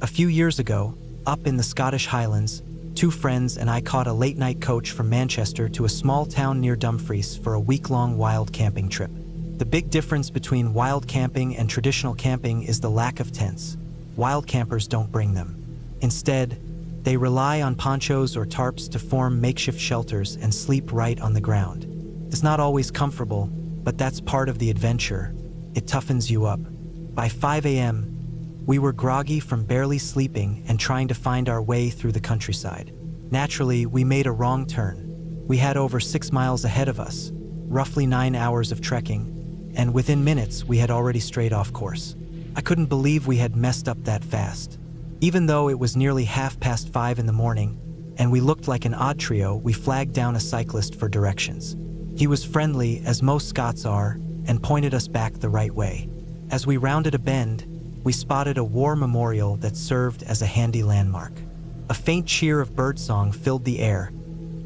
A few years ago, up in the Scottish Highlands, two friends and I caught a late-night coach from Manchester to a small town near Dumfries for a week-long wild camping trip. The big difference between wild camping and traditional camping is the lack of tents. Wild campers don't bring them. Instead, they rely on ponchos or tarps to form makeshift shelters and sleep right on the ground. It's not always comfortable, but that's part of the adventure. It toughens you up. By 5 a.m., we were groggy from barely sleeping and trying to find our way through the countryside. Naturally, we made a wrong turn. We had over 6 miles ahead of us, roughly 9 hours of trekking, and within minutes we had already strayed off course. I couldn't believe we had messed up that fast. Even though it was nearly 5:30 in the morning, and we looked like an odd trio, we flagged down a cyclist for directions. He was friendly, as most Scots are, and pointed us back the right way. As we rounded a bend, we spotted a war memorial that served as a handy landmark. A faint cheer of birdsong filled the air,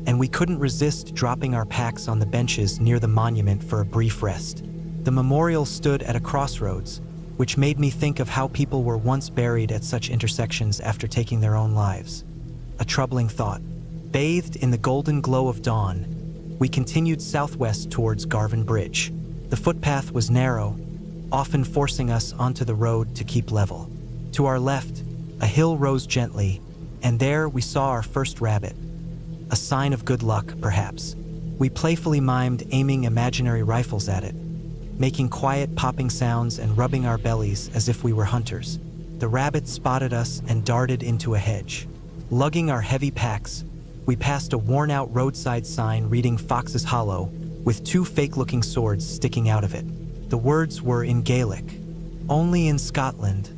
and we couldn't resist dropping our packs on the benches near the monument for a brief rest. The memorial stood at a crossroads, which made me think of how people were once buried at such intersections after taking their own lives. A troubling thought. Bathed in the golden glow of dawn, we continued southwest towards Garvan Bridge. The footpath was narrow, often forcing us onto the road to keep level. To our left, a hill rose gently, and there we saw our first rabbit. A sign of good luck, perhaps. We playfully mimed aiming imaginary rifles at it, making quiet popping sounds and rubbing our bellies as if we were hunters. The rabbit spotted us and darted into a hedge. Lugging our heavy packs, we passed a worn-out roadside sign reading Fox's Hollow, with two fake-looking swords sticking out of it. The words were in Gaelic. "Only in Scotland,"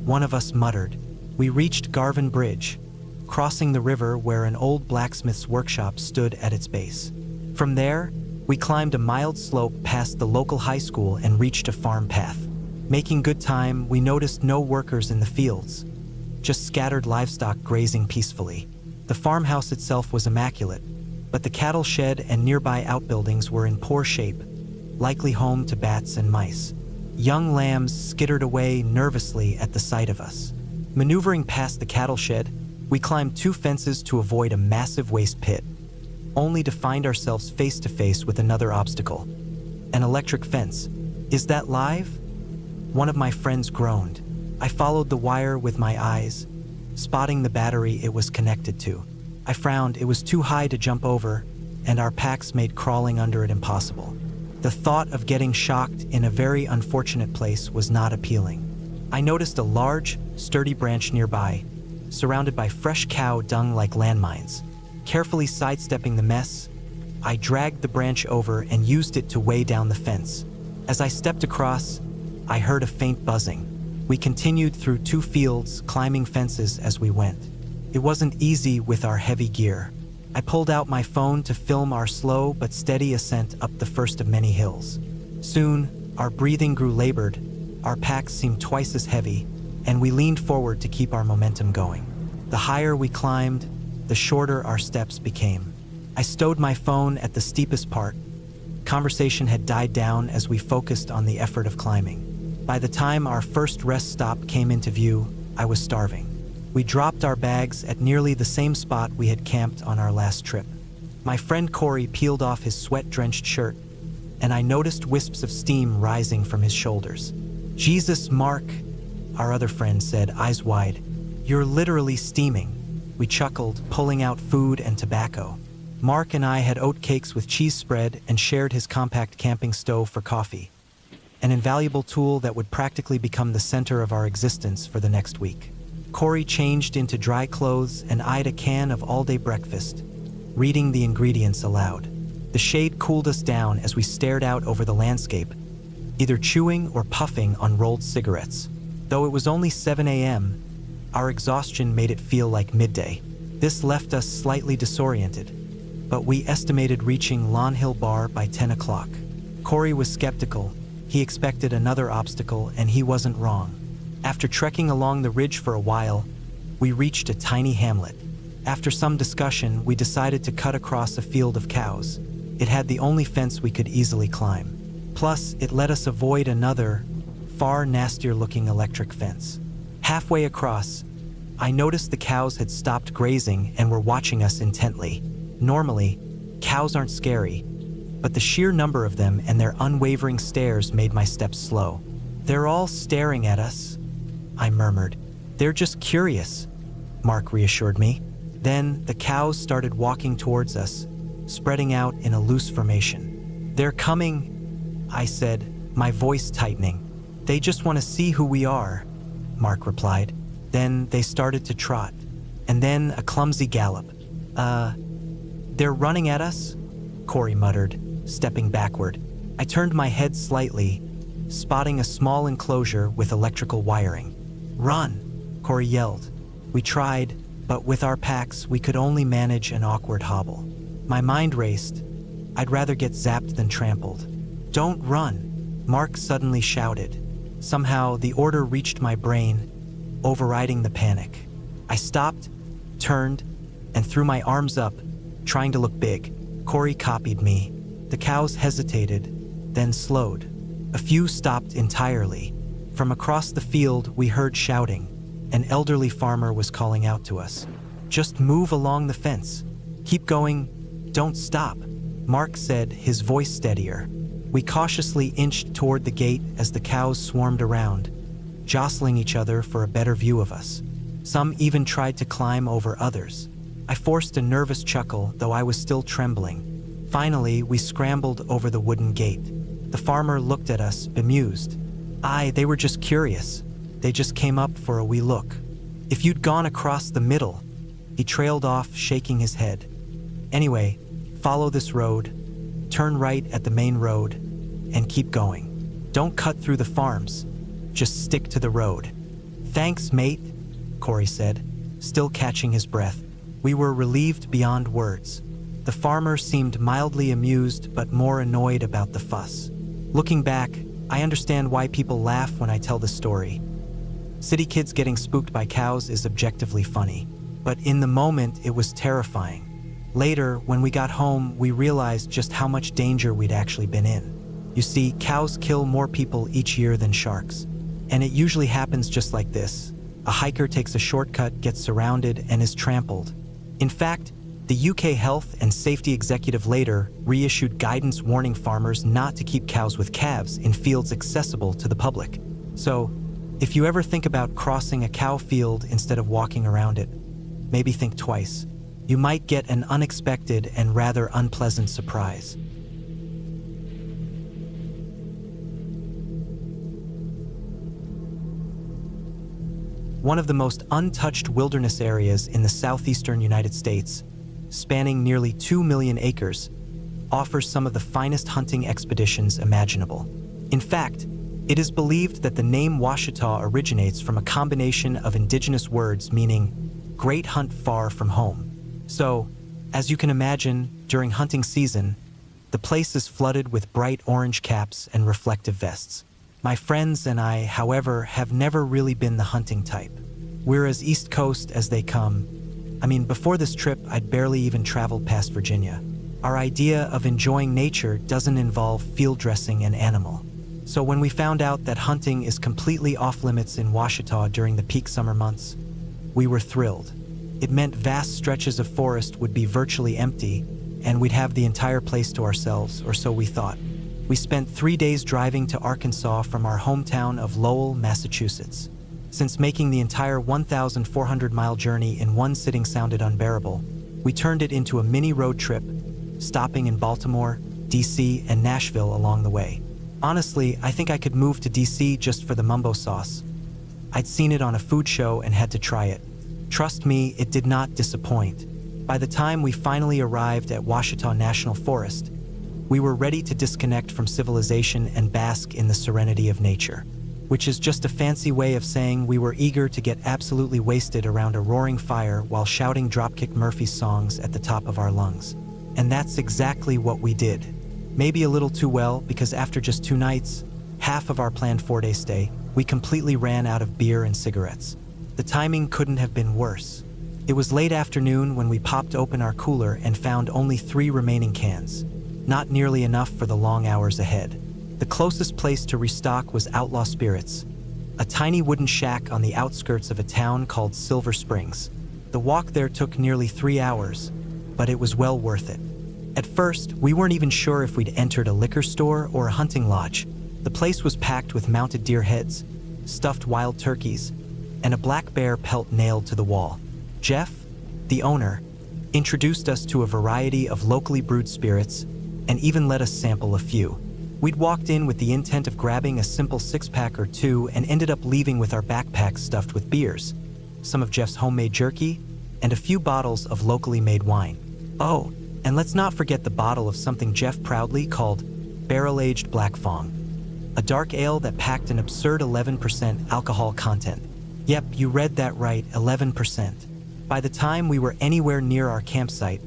one of us muttered. We reached Garvan Bridge, crossing the river where an old blacksmith's workshop stood at its base. From there, we climbed a mild slope past the local high school and reached a farm path. Making good time, we noticed no workers in the fields, just scattered livestock grazing peacefully. The farmhouse itself was immaculate, but the cattle shed and nearby outbuildings were in poor shape, likely home to bats and mice. Young lambs skittered away nervously at the sight of us. Maneuvering past the cattle shed, we climbed 2 fences to avoid a massive waste pit, only to find ourselves face to face with another obstacle. An electric fence. "Is that live?" One of my friends groaned. I followed the wire with my eyes, spotting the battery it was connected to. I frowned. It was too high to jump over, and our packs made crawling under it impossible. The thought of getting shocked in a very unfortunate place was not appealing. I noticed a large, sturdy branch nearby, surrounded by fresh cow dung like landmines. Carefully sidestepping the mess, I dragged the branch over and used it to weigh down the fence. As I stepped across, I heard a faint buzzing. We continued through 2 fields, climbing fences as we went. It wasn't easy with our heavy gear. I pulled out my phone to film our slow but steady ascent up the first of many hills. Soon, our breathing grew labored, our packs seemed twice as heavy, and we leaned forward to keep our momentum going. The higher we climbed, the shorter our steps became. I stowed my phone at the steepest part. Conversation had died down as we focused on the effort of climbing. By the time our first rest stop came into view, I was starving. We dropped our bags at nearly the same spot we had camped on our last trip. My friend Corey peeled off his sweat-drenched shirt, and I noticed wisps of steam rising from his shoulders. "Jesus, Mark," our other friend said, eyes wide. "You're literally steaming." We chuckled, pulling out food and tobacco. Mark and I had oatcakes with cheese spread and shared his compact camping stove for coffee, an invaluable tool that would practically become the center of our existence for the next week. Corey changed into dry clothes and eyed a can of all-day breakfast, reading the ingredients aloud. The shade cooled us down as we stared out over the landscape, either chewing or puffing on rolled cigarettes. Though it was only 7 a.m., our exhaustion made it feel like midday. This left us slightly disoriented, but we estimated reaching Lawn Hill Bar by 10 o'clock. Corey was skeptical. He expected another obstacle, and he wasn't wrong. After trekking along the ridge for a while, we reached a tiny hamlet. After some discussion, we decided to cut across a field of cows. It had the only fence we could easily climb. Plus, it let us avoid another, far nastier-looking electric fence. Halfway across, I noticed the cows had stopped grazing and were watching us intently. Normally, cows aren't scary, but the sheer number of them and their unwavering stares made my steps slow. "They're all staring at us," I murmured. "They're just curious," Mark reassured me. Then the cows started walking towards us, spreading out in a loose formation. "They're coming," I said, my voice tightening. "They just want to see who we are," Mark replied. Then they started to trot, and then a clumsy gallop. They're running at us?" Corey muttered, stepping backward. I turned my head slightly, spotting a small enclosure with electrical wiring. "Run!" Corey yelled. We tried, but with our packs, we could only manage an awkward hobble. My mind raced. I'd rather get zapped than trampled. "Don't run!" Mark suddenly shouted. Somehow, the order reached my brain, overriding the panic. I stopped, turned, and threw my arms up, trying to look big. Corey copied me. The cows hesitated, then slowed. A few stopped entirely. From across the field, we heard shouting. An elderly farmer was calling out to us. "Just move along the fence. Keep going. Don't stop," Mark said, his voice steadier. We cautiously inched toward the gate as the cows swarmed around, jostling each other for a better view of us. Some even tried to climb over others. I forced a nervous chuckle, though I was still trembling. Finally, we scrambled over the wooden gate. The farmer looked at us, bemused. They were just curious. They just came up for a wee look. If you'd gone across the middle," he trailed off, shaking his head. "Anyway, follow this road, turn right at the main road, and keep going. Don't cut through the farms. Just stick to the road." "Thanks, mate," Corey said, still catching his breath. We were relieved beyond words. The farmer seemed mildly amused but more annoyed about the fuss. Looking back, I understand why people laugh when I tell the story. City kids getting spooked by cows is objectively funny, but in the moment it was terrifying. Later, when we got home, we realized just how much danger we'd actually been in. You see, cows kill more people each year than sharks, and it usually happens just like this. A hiker takes a shortcut, gets surrounded, and is trampled. In fact, the UK Health and Safety Executive later reissued guidance warning farmers not to keep cows with calves in fields accessible to the public. So, if you ever think about crossing a cow field instead of walking around it, maybe think twice. You might get an unexpected and rather unpleasant surprise. One of the most untouched wilderness areas in the southeastern United States, spanning nearly 2 million acres, offers some of the finest hunting expeditions imaginable. In fact, it is believed that the name Ouachita originates from a combination of indigenous words meaning great hunt far from home. So, as you can imagine, during hunting season, the place is flooded with bright orange caps and reflective vests. My friends and I, however, have never really been the hunting type. We're as East Coast as they come. Before this trip, I'd barely even traveled past Virginia. Our idea of enjoying nature doesn't involve field dressing an animal. So when we found out that hunting is completely off-limits in Ouachita during the peak summer months, we were thrilled. It meant vast stretches of forest would be virtually empty, and we'd have the entire place to ourselves, or so we thought. We spent 3 days driving to Arkansas from our hometown of Lowell, Massachusetts. Since making the entire 1,400-mile journey in one sitting sounded unbearable, we turned it into a mini road trip, stopping in Baltimore, D.C., and Nashville along the way. Honestly, I think I could move to D.C. just for the mumbo sauce. I'd seen it on a food show and had to try it. Trust me, it did not disappoint. By the time we finally arrived at Ouachita National Forest, we were ready to disconnect from civilization and bask in the serenity of nature, which is just a fancy way of saying we were eager to get absolutely wasted around a roaring fire while shouting Dropkick Murphys songs at the top of our lungs. And that's exactly what we did. Maybe a little too well, because after just 2 nights, half of our planned 4-day stay, we completely ran out of beer and cigarettes. The timing couldn't have been worse. It was late afternoon when we popped open our cooler and found only 3 remaining cans. Not nearly enough for the long hours ahead. The closest place to restock was Outlaw Spirits, a tiny wooden shack on the outskirts of a town called Silver Springs. The walk there took nearly 3 hours, but it was well worth it. At first, we weren't even sure if we'd entered a liquor store or a hunting lodge. The place was packed with mounted deer heads, stuffed wild turkeys, and a black bear pelt nailed to the wall. Jeff, the owner, introduced us to a variety of locally brewed spirits and even let us sample a few. We'd walked in with the intent of grabbing a simple 6-pack or 2 and ended up leaving with our backpacks stuffed with beers, some of Jeff's homemade jerky, and a few bottles of locally made wine. Oh, and let's not forget the bottle of something Jeff proudly called barrel-aged Black Fong, a dark ale that packed an absurd 11% alcohol content. Yep, you read that right, 11%. By the time we were anywhere near our campsite,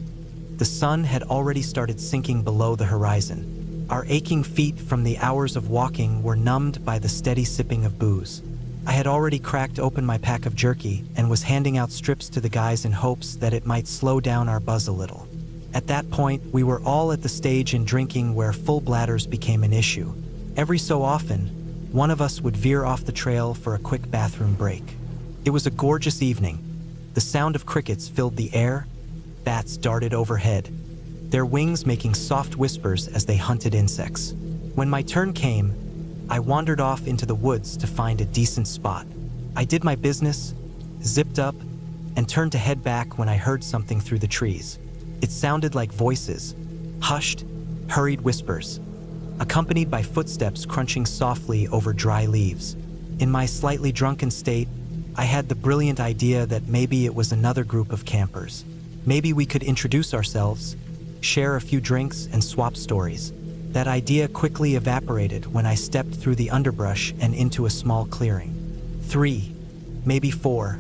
the sun had already started sinking below the horizon. Our aching feet from the hours of walking were numbed by the steady sipping of booze. I had already cracked open my pack of jerky and was handing out strips to the guys in hopes that it might slow down our buzz a little. At that point, we were all at the stage in drinking where full bladders became an issue. Every so often, one of us would veer off the trail for a quick bathroom break. It was a gorgeous evening. The sound of crickets filled the air, bats darted overhead, their wings making soft whispers as they hunted insects. When my turn came, I wandered off into the woods to find a decent spot. I did my business, zipped up, and turned to head back when I heard something through the trees. It sounded like voices, hushed, hurried whispers, accompanied by footsteps crunching softly over dry leaves. In my slightly drunken state, I had the brilliant idea that maybe it was another group of campers. Maybe we could introduce ourselves, share a few drinks, and swap stories. That idea quickly evaporated when I stepped through the underbrush and into a small clearing. 3, maybe 4.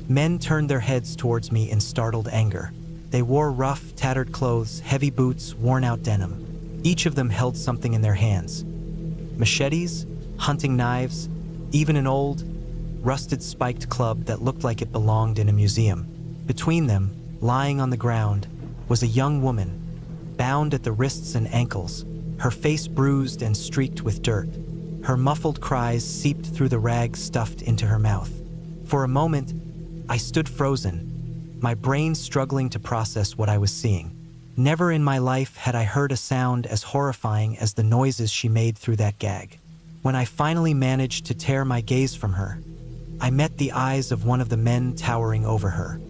Men turned their heads towards me in startled anger. They wore rough, tattered clothes, heavy boots, worn-out denim. Each of them held something in their hands. Machetes, hunting knives, even an old, rusted spiked club that looked like it belonged in a museum. Between them, lying on the ground, was a young woman, bound at the wrists and ankles, her face bruised and streaked with dirt. Her muffled cries seeped through the rags stuffed into her mouth. For a moment, I stood frozen, my brain struggling to process what I was seeing. Never in my life had I heard a sound as horrifying as the noises she made through that gag. When I finally managed to tear my gaze from her, I met the eyes of one of the men towering over her.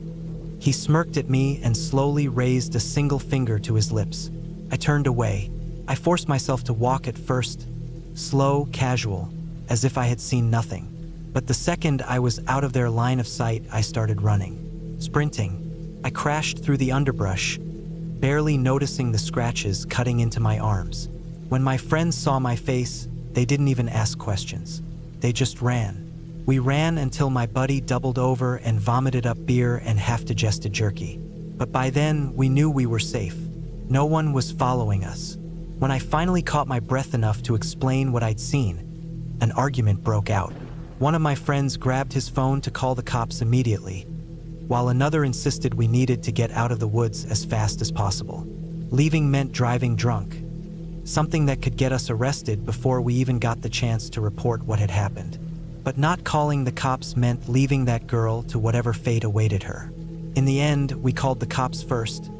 He smirked at me and slowly raised a single finger to his lips. I turned away. I forced myself to walk at first, slow, casual, as if I had seen nothing. But the second I was out of their line of sight, I started running. Sprinting, I crashed through the underbrush, barely noticing the scratches cutting into my arms. When my friends saw my face, they didn't even ask questions. They just ran. We ran until my buddy doubled over and vomited up beer and half-digested jerky. But by then, we knew we were safe. No one was following us. When I finally caught my breath enough to explain what I'd seen, an argument broke out. One of my friends grabbed his phone to call the cops immediately, while another insisted we needed to get out of the woods as fast as possible. Leaving meant driving drunk, something that could get us arrested before we even got the chance to report what had happened. But not calling the cops meant leaving that girl to whatever fate awaited her. In the end, we called the cops first,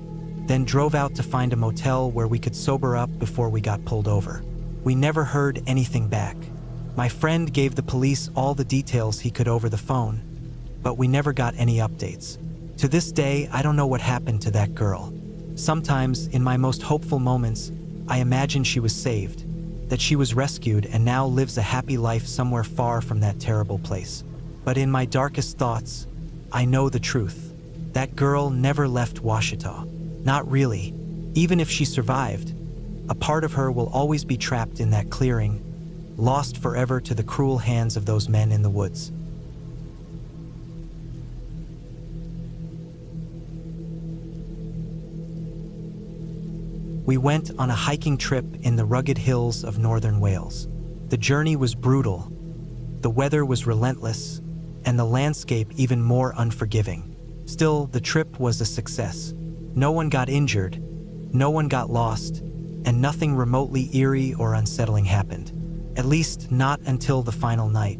then drove out to find a motel where we could sober up before we got pulled over. We never heard anything back. My friend gave the police all the details he could over the phone, but we never got any updates. To this day, I don't know what happened to that girl. Sometimes, in my most hopeful moments, I imagine she was saved, that she was rescued and now lives a happy life somewhere far from that terrible place. But in my darkest thoughts, I know the truth. That girl never left Washita. Not really. Even if she survived, a part of her will always be trapped in that clearing, lost forever to the cruel hands of those men in the woods. We went on a hiking trip in the rugged hills of northern Wales. The journey was brutal, the weather was relentless, and the landscape even more unforgiving. Still, the trip was a success. No one got injured, no one got lost, and nothing remotely eerie or unsettling happened. At least not until the final night.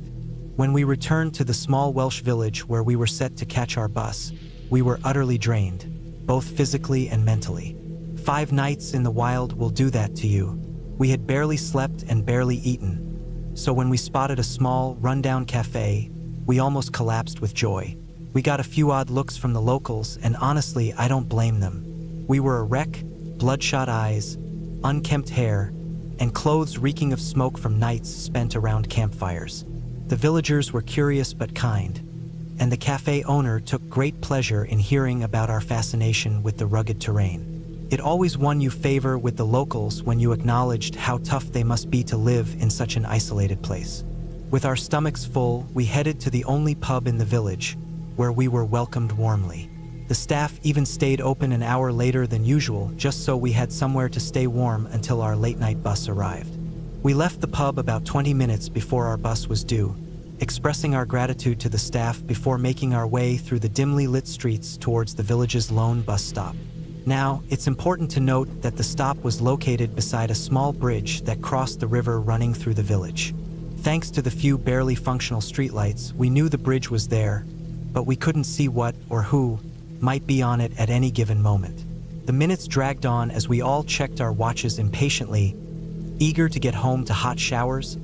When we returned to the small Welsh village where we were set to catch our bus, we were utterly drained, both physically and mentally. 5 nights in the wild will do that to you. We had barely slept and barely eaten. So when we spotted a small, rundown cafe, we almost collapsed with joy. We got a few odd looks from the locals, and honestly, I don't blame them. We were a wreck, bloodshot eyes, unkempt hair, and clothes reeking of smoke from nights spent around campfires. The villagers were curious but kind, and the cafe owner took great pleasure in hearing about our fascination with the rugged terrain. It always won you favor with the locals when you acknowledged how tough they must be to live in such an isolated place. With our stomachs full, we headed to the only pub in the village, where we were welcomed warmly. The staff even stayed open an hour later than usual, just so we had somewhere to stay warm until our late-night bus arrived. We left the pub about 20 minutes before our bus was due, expressing our gratitude to the staff before making our way through the dimly lit streets towards the village's lone bus stop. Now, it's important to note that the stop was located beside a small bridge that crossed the river running through the village. Thanks to the few barely functional streetlights, we knew the bridge was there, but we couldn't see what or who might be on it at any given moment. The minutes dragged on as we all checked our watches impatiently, eager to get home to hot showers,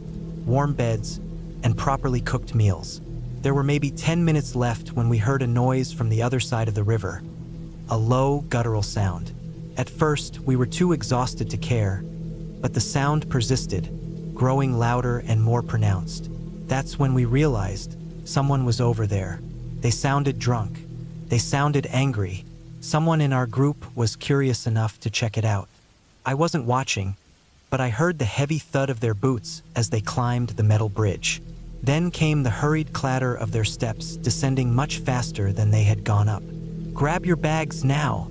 warm beds, and properly cooked meals. There were maybe 10 minutes left when we heard a noise from the other side of the river, a low, guttural sound. At first, we were too exhausted to care, but the sound persisted, growing louder and more pronounced. That's when we realized someone was over there. They sounded drunk. They sounded angry. Someone in our group was curious enough to check it out. I wasn't watching, but I heard the heavy thud of their boots as they climbed the metal bridge. Then came the hurried clatter of their steps, descending much faster than they had gone up. "Grab your bags now,"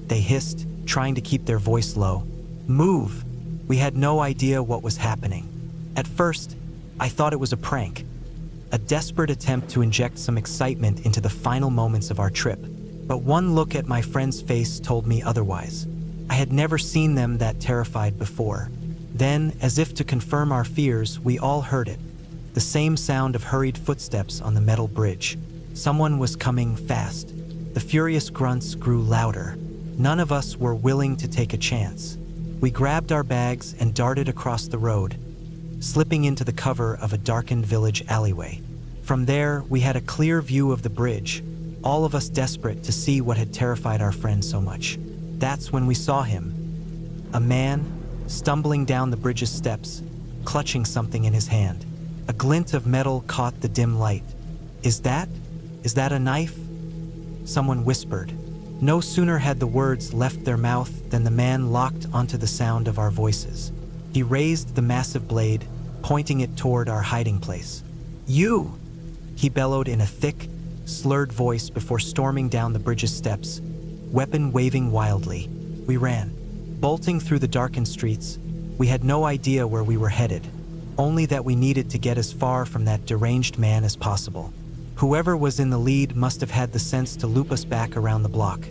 they hissed, trying to keep their voice low. "Move." We had no idea what was happening. At first, I thought it was a prank, a desperate attempt to inject some excitement into the final moments of our trip. But one look at my friend's face told me otherwise. I had never seen them that terrified before. Then, as if to confirm our fears, we all heard it. The same sound of hurried footsteps on the metal bridge. Someone was coming fast. The furious grunts grew louder. None of us were willing to take a chance. We grabbed our bags and darted across the road, slipping into the cover of a darkened village alleyway. From there, we had a clear view of the bridge, all of us desperate to see what had terrified our friend so much. That's when we saw him. A man, stumbling down the bridge's steps, clutching something in his hand. A glint of metal caught the dim light. Is that a knife?" Someone whispered. No sooner had the words left their mouth than the man locked onto the sound of our voices. He raised the massive blade, pointing it toward our hiding place. "You!" he bellowed in a thick, slurred voice before storming down the bridge's steps, weapon waving wildly. We ran, bolting through the darkened streets. We had no idea where we were headed, only that we needed to get as far from that deranged man as possible. Whoever was in the lead must have had the sense to loop us back around the block.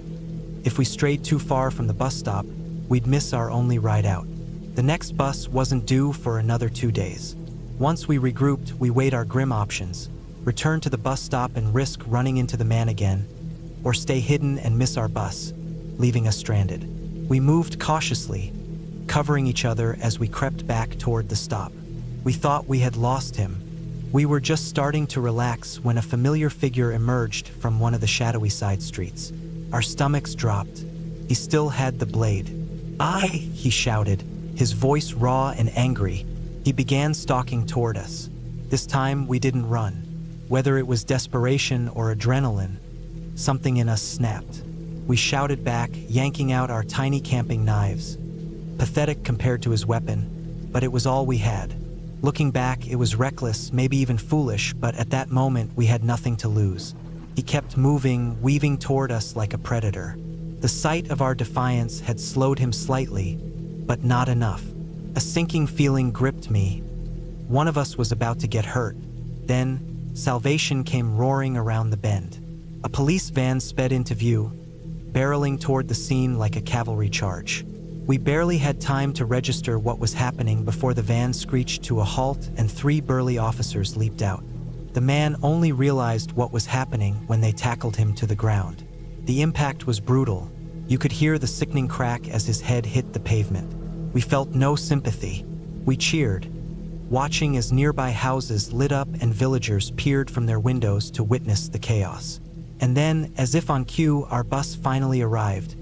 If we strayed too far from the bus stop, we'd miss our only ride out. The next bus wasn't due for another 2 days. Once we regrouped, we weighed our grim options: return to the bus stop and risk running into the man again, or stay hidden and miss our bus, leaving us stranded. We moved cautiously, covering each other as we crept back toward the stop. We thought we had lost him. We were just starting to relax when a familiar figure emerged from one of the shadowy side streets. Our stomachs dropped. He still had the blade. "I!" he shouted, his voice raw and angry. He began stalking toward us. This time we didn't run. Whether it was desperation or adrenaline, something in us snapped. We shouted back, yanking out our tiny camping knives. Pathetic compared to his weapon, but it was all we had. Looking back, it was reckless, maybe even foolish, but at that moment we had nothing to lose. He kept moving, weaving toward us like a predator. The sight of our defiance had slowed him slightly, but not enough. A sinking feeling gripped me. One of us was about to get hurt. Then, salvation came roaring around the bend. A police van sped into view, barreling toward the scene like a cavalry charge. We barely had time to register what was happening before the van screeched to a halt and 3 burly officers leaped out. The man only realized what was happening when they tackled him to the ground. The impact was brutal. You could hear the sickening crack as his head hit the pavement. We felt no sympathy. We cheered, watching as nearby houses lit up and villagers peered from their windows to witness the chaos. And then, as if on cue, our bus finally arrived,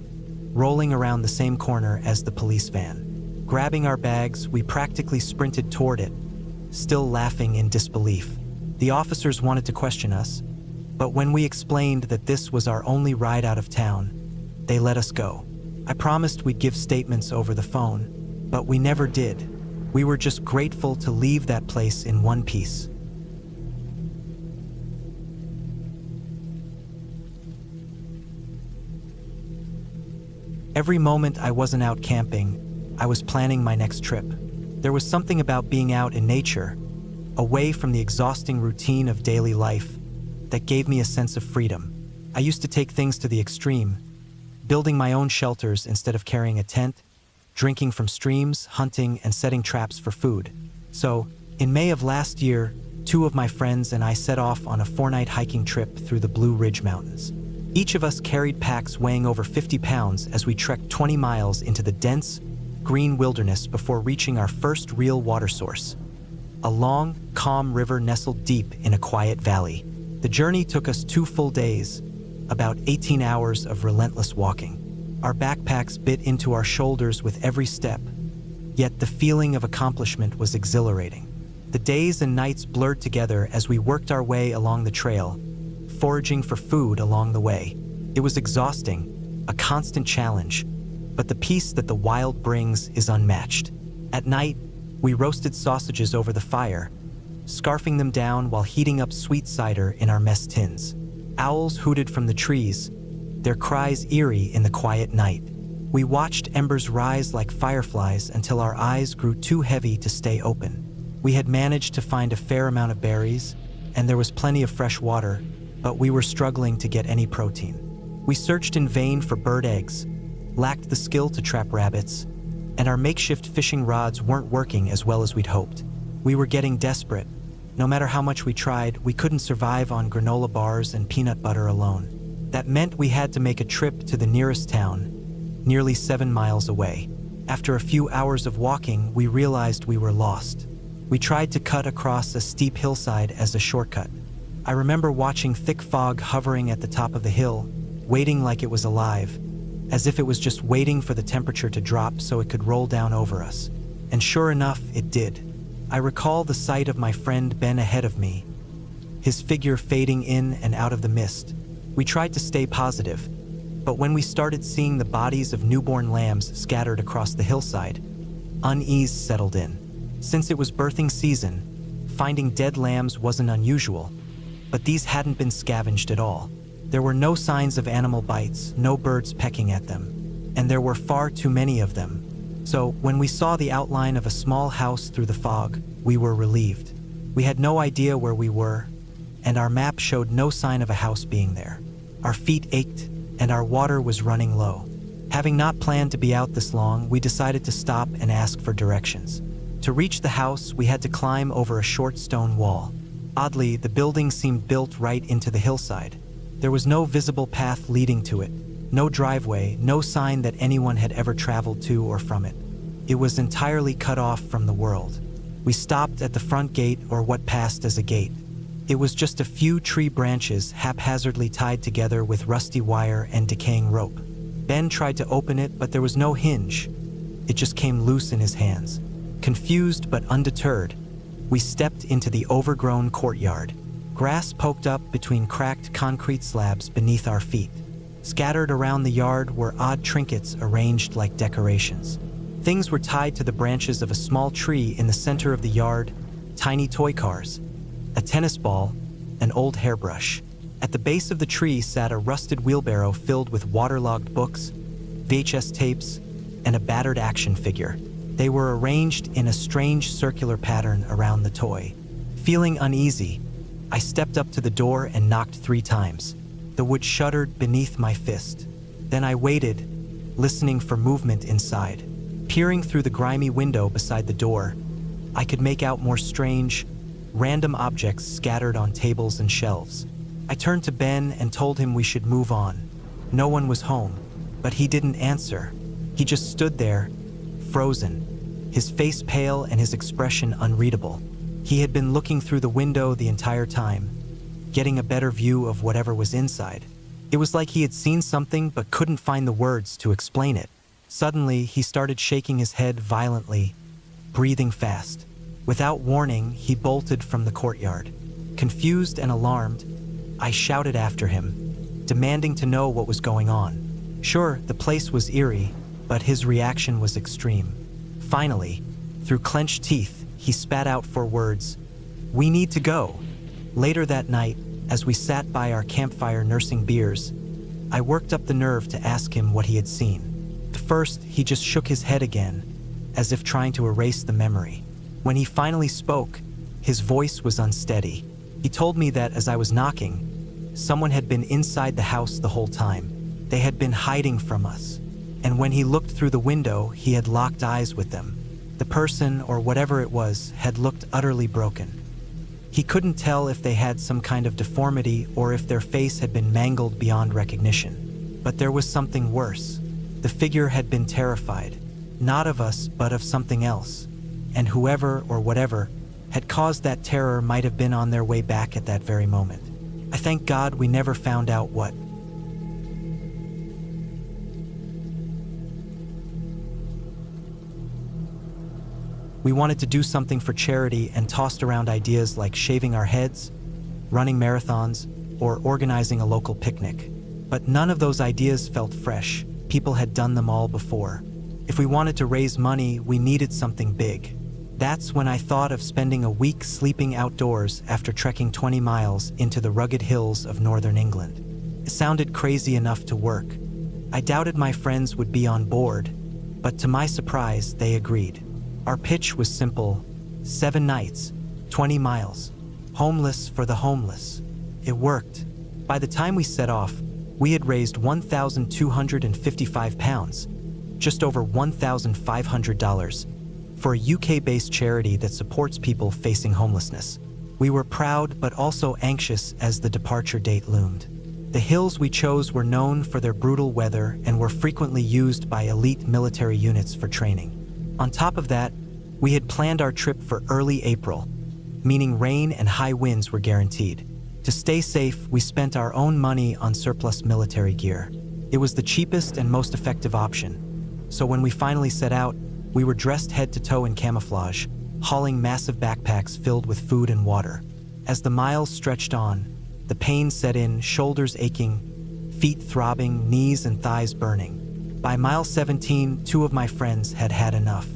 rolling around the same corner as the police van. Grabbing our bags, we practically sprinted toward it, still laughing in disbelief. The officers wanted to question us, but when we explained that this was our only ride out of town, they let us go. I promised we'd give statements over the phone, but we never did. We were just grateful to leave that place in one piece. Every moment I wasn't out camping, I was planning my next trip. There was something about being out in nature, away from the exhausting routine of daily life, that gave me a sense of freedom. I used to take things to the extreme, building my own shelters instead of carrying a tent, drinking from streams, hunting, and setting traps for food. So, in May of last year, 2 of my friends and I set off on a 4-night hiking trip through the Blue Ridge Mountains. Each of us carried packs weighing over 50 pounds as we trekked 20 miles into the dense, green wilderness before reaching our first real water source. A long, calm river nestled deep in a quiet valley. The journey took us 2 full days, about 18 hours of relentless walking. Our backpacks bit into our shoulders with every step, yet the feeling of accomplishment was exhilarating. The days and nights blurred together as we worked our way along the trail, foraging for food along the way. It was exhausting, a constant challenge, but the peace that the wild brings is unmatched. At night, we roasted sausages over the fire, scarfing them down while heating up sweet cider in our mess tins. Owls hooted from the trees, their cries eerie in the quiet night. We watched embers rise like fireflies until our eyes grew too heavy to stay open. We had managed to find a fair amount of berries, and there was plenty of fresh water, but we were struggling to get any protein. We searched in vain for bird eggs, lacked the skill to trap rabbits, and our makeshift fishing rods weren't working as well as we'd hoped. We were getting desperate. No matter how much we tried, we couldn't survive on granola bars and peanut butter alone. That meant we had to make a trip to the nearest town, nearly 7 miles away. After a few hours of walking, we realized we were lost. We tried to cut across a steep hillside as a shortcut. I remember watching thick fog hovering at the top of the hill, waiting like it was alive, as if it was just waiting for the temperature to drop so it could roll down over us. And sure enough, it did. I recall the sight of my friend Ben ahead of me, his figure fading in and out of the mist. We tried to stay positive, but when we started seeing the bodies of newborn lambs scattered across the hillside, unease settled in. Since it was birthing season, finding dead lambs wasn't unusual, but these hadn't been scavenged at all. There were no signs of animal bites, no birds pecking at them, and there were far too many of them. So, when we saw the outline of a small house through the fog, we were relieved. We had no idea where we were, and our map showed no sign of a house being there. Our feet ached, and our water was running low. Having not planned to be out this long, we decided to stop and ask for directions. To reach the house, we had to climb over a short stone wall. Oddly, the building seemed built right into the hillside. There was no visible path leading to it, no driveway, no sign that anyone had ever traveled to or from it. It was entirely cut off from the world. We stopped at the front gate, or what passed as a gate. It was just a few tree branches haphazardly tied together with rusty wire and decaying rope. Ben tried to open it, but there was no hinge. It just came loose in his hands. Confused but undeterred, we stepped into the overgrown courtyard. Grass poked up between cracked concrete slabs beneath our feet. Scattered around the yard were odd trinkets arranged like decorations. Things were tied to the branches of a small tree in the center of the yard, tiny toy cars, a tennis ball, an old hairbrush. At the base of the tree sat a rusted wheelbarrow filled with waterlogged books, VHS tapes, and a battered action figure. They were arranged in a strange circular pattern around the toy. Feeling uneasy, I stepped up to the door and knocked 3 times. The wood shuddered beneath my fist. Then I waited, listening for movement inside. Peering through the grimy window beside the door, I could make out more strange, random objects scattered on tables and shelves. I turned to Ben and told him we should move on. No one was home, but he didn't answer. He just stood there, frozen, his face pale and his expression unreadable. He had been looking through the window the entire time, getting a better view of whatever was inside. It was like he had seen something but couldn't find the words to explain it. Suddenly, he started shaking his head violently, breathing fast. Without warning, he bolted from the courtyard. Confused and alarmed, I shouted after him, demanding to know what was going on. Sure, the place was eerie, but his reaction was extreme. Finally, through clenched teeth, he spat out 4 words, "We need to go." Later that night, as we sat by our campfire nursing beers, I worked up the nerve to ask him what he had seen. At first, he just shook his head again, as if trying to erase the memory. When he finally spoke, his voice was unsteady. He told me that as I was knocking, someone had been inside the house the whole time. They had been hiding from us. And when he looked through the window, he had locked eyes with them. The person, or whatever it was, had looked utterly broken. He couldn't tell if they had some kind of deformity or if their face had been mangled beyond recognition. But there was something worse. The figure had been terrified, not of us, but of something else. And whoever or whatever had caused that terror might have been on their way back at that very moment. I thank God we never found out what. We wanted to do something for charity and tossed around ideas like shaving our heads, running marathons, or organizing a local picnic. But none of those ideas felt fresh. People had done them all before. If we wanted to raise money, we needed something big. That's when I thought of spending a week sleeping outdoors after trekking 20 miles into the rugged hills of northern England. It sounded crazy enough to work. I doubted my friends would be on board, but to my surprise, they agreed. Our pitch was simple: 7 nights, 20 miles, homeless for the homeless. It worked. By the time we set off, we had raised £1,255, just over $1,500, for a UK-based charity that supports people facing homelessness. We were proud but also anxious as the departure date loomed. The hills we chose were known for their brutal weather and were frequently used by elite military units for training. On top of that, we had planned our trip for early April, meaning rain and high winds were guaranteed. To stay safe, we spent our own money on surplus military gear. It was the cheapest and most effective option. So when we finally set out, we were dressed head to toe in camouflage, hauling massive backpacks filled with food and water. As the miles stretched on, the pain set in, shoulders aching, feet throbbing, knees and thighs burning. By mile 17, 2 of my friends had had enough.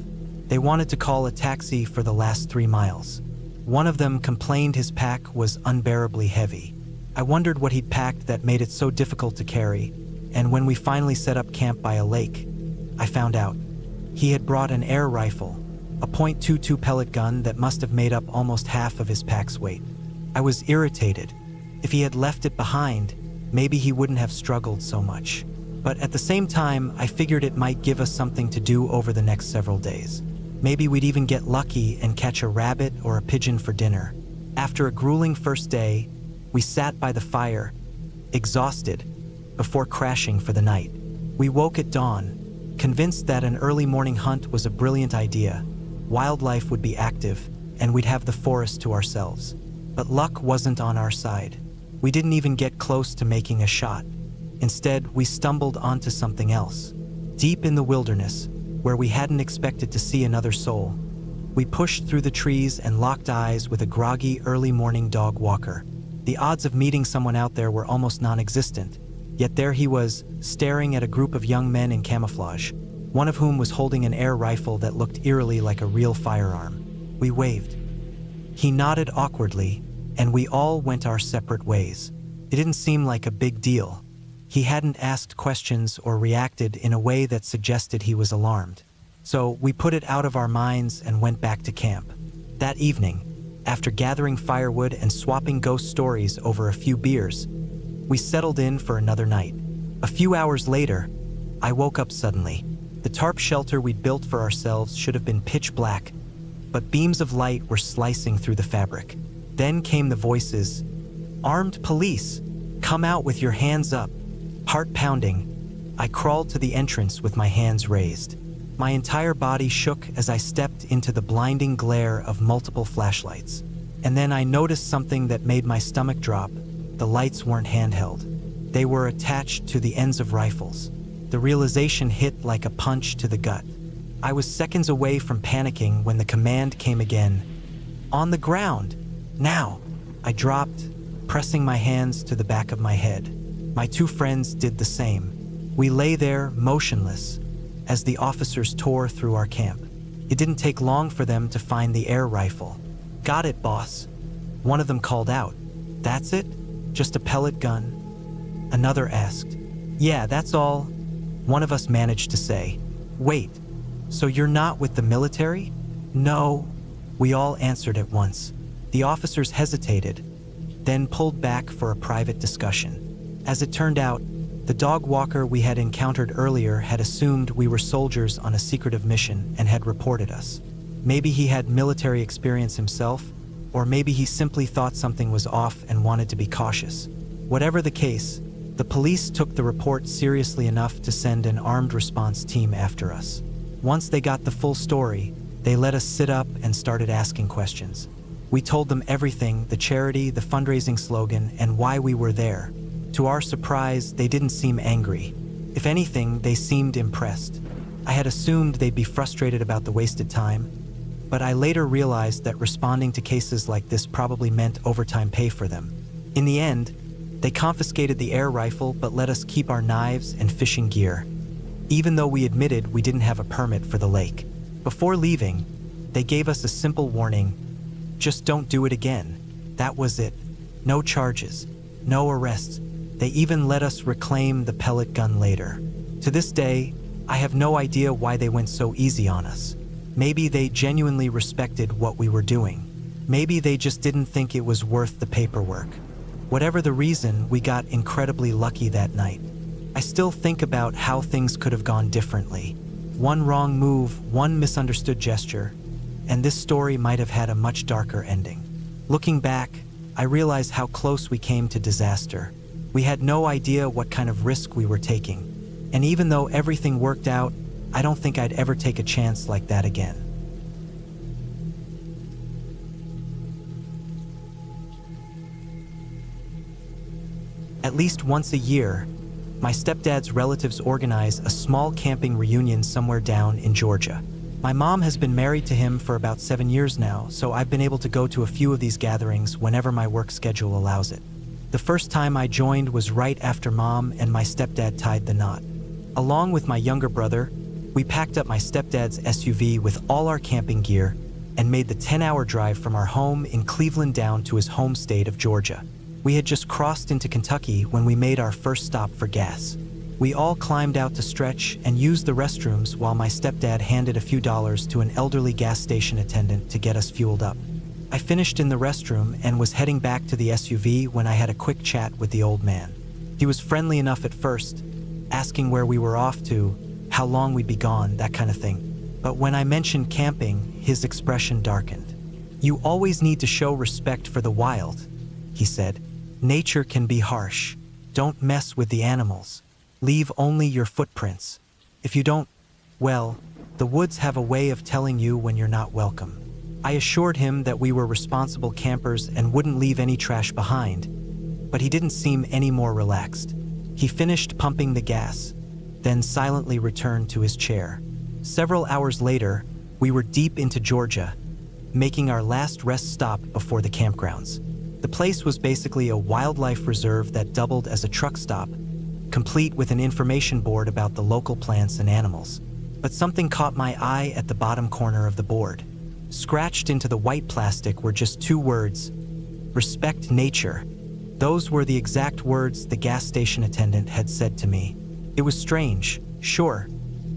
They wanted to call a taxi for the last 3 miles. One of them complained his pack was unbearably heavy. I wondered what he'd packed that made it so difficult to carry, and when we finally set up camp by a lake, I found out. He had brought an air rifle, a .22 pellet gun that must have made up almost half of his pack's weight. I was irritated. If he had left it behind, maybe he wouldn't have struggled so much. But at the same time, I figured it might give us something to do over the next several days. Maybe we'd even get lucky and catch a rabbit or a pigeon for dinner. After a grueling first day, we sat by the fire, exhausted, before crashing for the night. We woke at dawn, convinced that an early morning hunt was a brilliant idea. Wildlife would be active, and we'd have the forest to ourselves. But luck wasn't on our side. We didn't even get close to making a shot. Instead, we stumbled onto something else. Deep in the wilderness, where we hadn't expected to see another soul, we pushed through the trees and locked eyes with a groggy early morning dog walker. The odds of meeting someone out there were almost non-existent, yet there he was, staring at a group of young men in camouflage, one of whom was holding an air rifle that looked eerily like a real firearm. We waved. He nodded awkwardly, and we all went our separate ways. It didn't seem like a big deal. He hadn't asked questions or reacted in a way that suggested he was alarmed. So we put it out of our minds and went back to camp. That evening, after gathering firewood and swapping ghost stories over a few beers, we settled in for another night. A few hours later, I woke up suddenly. The tarp shelter we'd built for ourselves should have been pitch black, but beams of light were slicing through the fabric. Then came the voices. "Armed police! Come out with your hands up!" Heart pounding, I crawled to the entrance with my hands raised. My entire body shook as I stepped into the blinding glare of multiple flashlights. And then I noticed something that made my stomach drop. The lights weren't handheld. They were attached to the ends of rifles. The realization hit like a punch to the gut. I was seconds away from panicking when the command came again. "On the ground! Now!" I dropped, pressing my hands to the back of my head. My two friends did the same. We lay there, motionless, as the officers tore through our camp. It didn't take long for them to find the air rifle. "Got it, boss." One of them called out. "That's it? Just a pellet gun?" Another asked. "Yeah, that's all." One of us managed to say. "Wait, so you're not with the military?" "No." We all answered at once. The officers hesitated, then pulled back for a private discussion. As it turned out, the dog walker we had encountered earlier had assumed we were soldiers on a secretive mission and had reported us. Maybe he had military experience himself, or maybe he simply thought something was off and wanted to be cautious. Whatever the case, the police took the report seriously enough to send an armed response team after us. Once they got the full story, they let us sit up and started asking questions. We told them everything, the charity, the fundraising slogan, and why we were there. To our surprise, they didn't seem angry. If anything, they seemed impressed. I had assumed they'd be frustrated about the wasted time, but I later realized that responding to cases like this probably meant overtime pay for them. In the end, they confiscated the air rifle but let us keep our knives and fishing gear, even though we admitted we didn't have a permit for the lake. Before leaving, they gave us a simple warning: just don't do it again. That was it. No charges, no arrests. They even let us reclaim the pellet gun later. To this day, I have no idea why they went so easy on us. Maybe they genuinely respected what we were doing. Maybe they just didn't think it was worth the paperwork. Whatever the reason, we got incredibly lucky that night. I still think about how things could have gone differently. One wrong move, one misunderstood gesture, and this story might have had a much darker ending. Looking back, I realize how close we came to disaster. We had no idea what kind of risk we were taking. And even though everything worked out, I don't think I'd ever take a chance like that again. At least once a year, my stepdad's relatives organize a small camping reunion somewhere down in Georgia. My mom has been married to him for about 7 years now, so I've been able to go to a few of these gatherings whenever my work schedule allows it. The first time I joined was right after Mom and my stepdad tied the knot. Along with my younger brother, we packed up my stepdad's SUV with all our camping gear and made the 10-hour drive from our home in Cleveland down to his home state of Georgia. We had just crossed into Kentucky when we made our first stop for gas. We all climbed out to stretch and used the restrooms while my stepdad handed a few dollars to an elderly gas station attendant to get us fueled up. I finished in the restroom and was heading back to the SUV when I had a quick chat with the old man. He was friendly enough at first, asking where we were off to, how long we'd be gone, that kind of thing. But when I mentioned camping, his expression darkened. "You always need to show respect for the wild," he said. "Nature can be harsh. Don't mess with the animals. Leave only your footprints. If you don't, well, the woods have a way of telling you when you're not welcome." I assured him that we were responsible campers and wouldn't leave any trash behind, but he didn't seem any more relaxed. He finished pumping the gas, then silently returned to his chair. Several hours later, we were deep into Georgia, making our last rest stop before the campgrounds. The place was basically a wildlife reserve that doubled as a truck stop, complete with an information board about the local plants and animals. But something caught my eye at the bottom corner of the board. Scratched into the white plastic were just 2 words: "Respect nature." Those were the exact words the gas station attendant had said to me. It was strange, sure,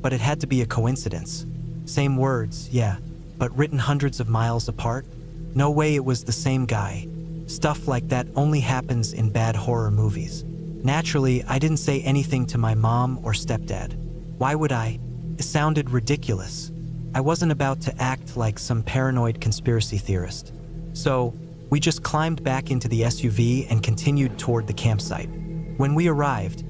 but it had to be a coincidence. Same words, yeah, but written hundreds of miles apart? No way it was the same guy. Stuff like that only happens in bad horror movies. Naturally, I didn't say anything to my mom or stepdad. Why would I? It sounded ridiculous. I wasn't about to act like some paranoid conspiracy theorist. So, we just climbed back into the SUV and continued toward the campsite. When we arrived,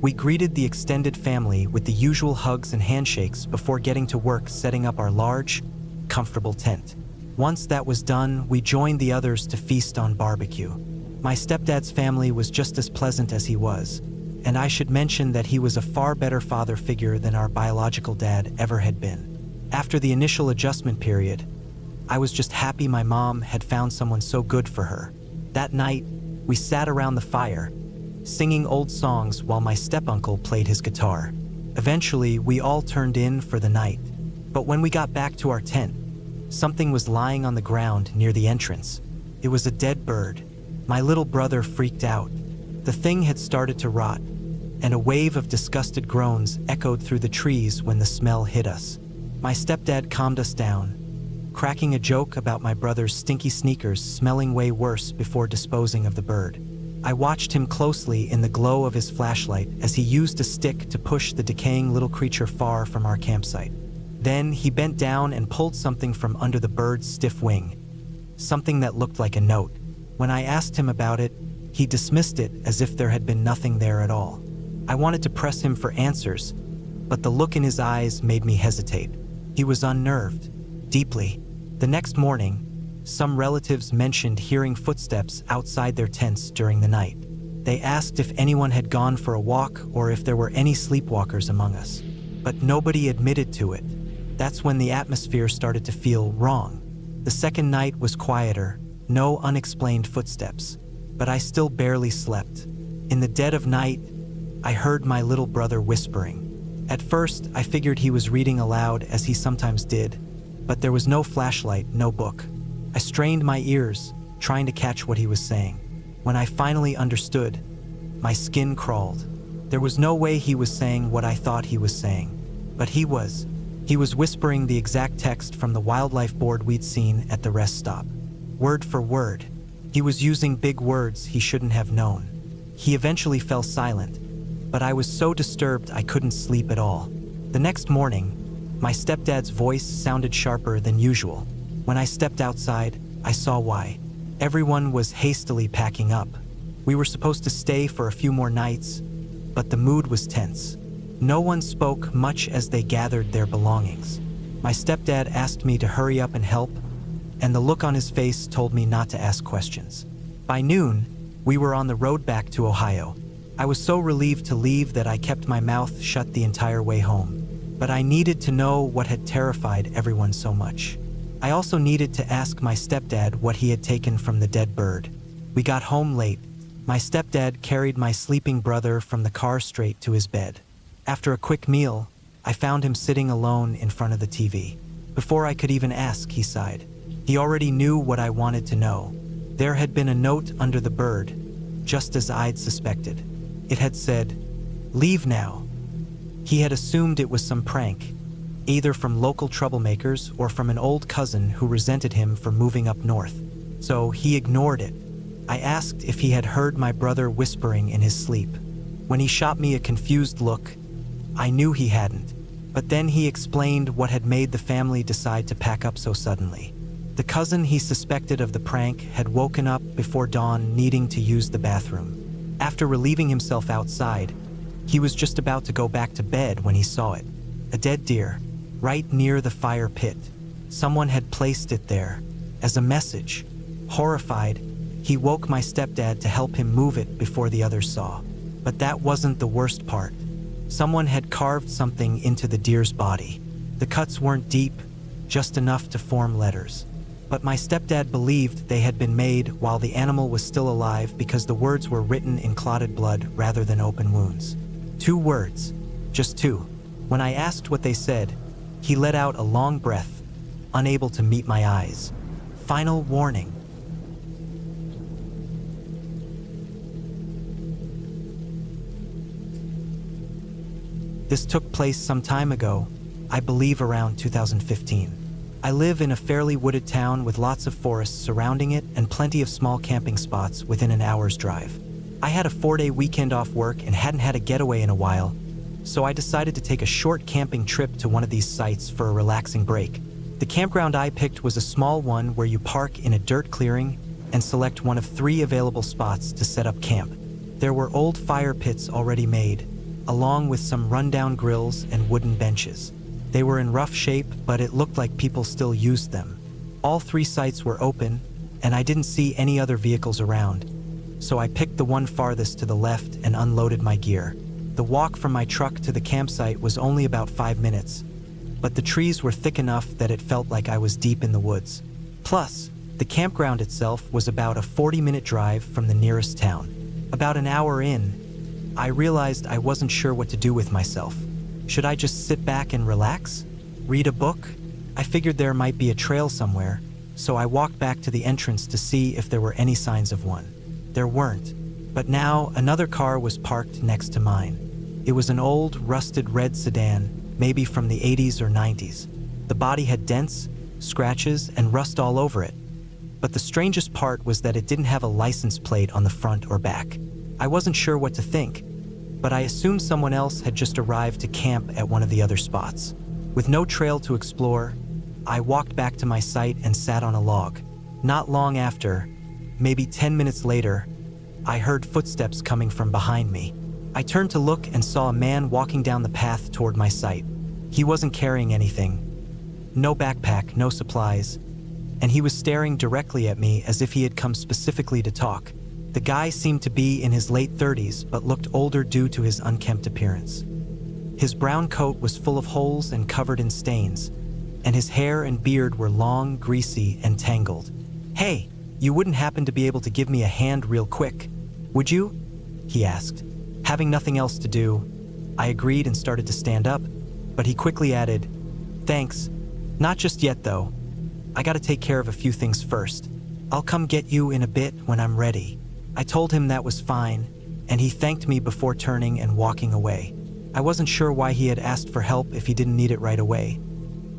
we greeted the extended family with the usual hugs and handshakes before getting to work setting up our large, comfortable tent. Once that was done, we joined the others to feast on barbecue. My stepdad's family was just as pleasant as he was, and I should mention that he was a far better father figure than our biological dad ever had been. After the initial adjustment period, I was just happy my mom had found someone so good for her. That night, we sat around the fire, singing old songs while my step-uncle played his guitar. Eventually, we all turned in for the night. But when we got back to our tent, something was lying on the ground near the entrance. It was a dead bird. My little brother freaked out. The thing had started to rot, and a wave of disgusted groans echoed through the trees when the smell hit us. My stepdad calmed us down, cracking a joke about my brother's stinky sneakers smelling way worse before disposing of the bird. I watched him closely in the glow of his flashlight as he used a stick to push the decaying little creature far from our campsite. Then he bent down and pulled something from under the bird's stiff wing, something that looked like a note. When I asked him about it, he dismissed it as if there had been nothing there at all. I wanted to press him for answers, but the look in his eyes made me hesitate. He was unnerved, deeply. The next morning, some relatives mentioned hearing footsteps outside their tents during the night. They asked if anyone had gone for a walk or if there were any sleepwalkers among us, but nobody admitted to it. That's when the atmosphere started to feel wrong. The second night was quieter, no unexplained footsteps, but I still barely slept. In the dead of night, I heard my little brother whispering. At first, I figured he was reading aloud as he sometimes did, but there was no flashlight, no book. I strained my ears, trying to catch what he was saying. When I finally understood, my skin crawled. There was no way he was saying what I thought he was saying, but he was. He was whispering the exact text from the wildlife board we'd seen at the rest stop. Word for word. He was using big words he shouldn't have known. He eventually fell silent, but I was so disturbed I couldn't sleep at all. The next morning, my stepdad's voice sounded sharper than usual. When I stepped outside, I saw why. Everyone was hastily packing up. We were supposed to stay for a few more nights, but the mood was tense. No one spoke much as they gathered their belongings. My stepdad asked me to hurry up and help, and the look on his face told me not to ask questions. By noon, we were on the road back to Ohio. I was so relieved to leave that I kept my mouth shut the entire way home. But I needed to know what had terrified everyone so much. I also needed to ask my stepdad what he had taken from the dead bird. We got home late. My stepdad carried my sleeping brother from the car straight to his bed. After a quick meal, I found him sitting alone in front of the TV. Before I could even ask, he sighed. He already knew what I wanted to know. There had been a note under the bird, just as I'd suspected. It had said, "Leave now." He had assumed it was some prank, either from local troublemakers or from an old cousin who resented him for moving up north. So he ignored it. I asked if he had heard my brother whispering in his sleep. When he shot me a confused look, I knew he hadn't. But then he explained what had made the family decide to pack up so suddenly. The cousin he suspected of the prank had woken up before dawn needing to use the bathroom. After relieving himself outside, he was just about to go back to bed when he saw it. A dead deer, right near the fire pit. Someone had placed it there, as a message. Horrified, he woke my stepdad to help him move it before the others saw. But that wasn't the worst part. Someone had carved something into the deer's body. The cuts weren't deep, just enough to form letters. But my stepdad believed they had been made while the animal was still alive because the words were written in clotted blood rather than open wounds. 2 words, just 2. When I asked what they said, he let out a long breath, unable to meet my eyes. Final warning. This took place some time ago, I believe around 2015. I live in a fairly wooded town with lots of forests surrounding it and plenty of small camping spots within an hour's drive. I had a 4-day weekend off work and hadn't had a getaway in a while, so I decided to take a short camping trip to one of these sites for a relaxing break. The campground I picked was a small one where you park in a dirt clearing and select one of 3 available spots to set up camp. There were old fire pits already made, along with some rundown grills and wooden benches. They were in rough shape, but it looked like people still used them. All 3 sites were open, and I didn't see any other vehicles around, so I picked the one farthest to the left and unloaded my gear. The walk from my truck to the campsite was only about 5 minutes, but the trees were thick enough that it felt like I was deep in the woods. Plus, the campground itself was about a 40-minute drive from the nearest town. About an hour in, I realized I wasn't sure what to do with myself. Should I just sit back and relax? Read a book? I figured there might be a trail somewhere, so I walked back to the entrance to see if there were any signs of one. There weren't, but now another car was parked next to mine. It was an old, rusted red sedan, maybe from the 80s or 90s. The body had dents, scratches, and rust all over it. But the strangest part was that it didn't have a license plate on the front or back. I wasn't sure what to think, but I assumed someone else had just arrived to camp at one of the other spots. With no trail to explore, I walked back to my site and sat on a log. Not long after, maybe 10 minutes later, I heard footsteps coming from behind me. I turned to look and saw a man walking down the path toward my site. He wasn't carrying anything. No backpack, no supplies, and he was staring directly at me as if he had come specifically to talk. The guy seemed to be in his late 30s, but looked older due to his unkempt appearance. His brown coat was full of holes and covered in stains, and his hair and beard were long, greasy, and tangled. "Hey, you wouldn't happen to be able to give me a hand real quick, would you?" he asked. Having nothing else to do, I agreed and started to stand up, but he quickly added, "Thanks. Not just yet, though. I gotta take care of a few things first. I'll come get you in a bit when I'm ready." I told him that was fine, and he thanked me before turning and walking away. I wasn't sure why he had asked for help if he didn't need it right away,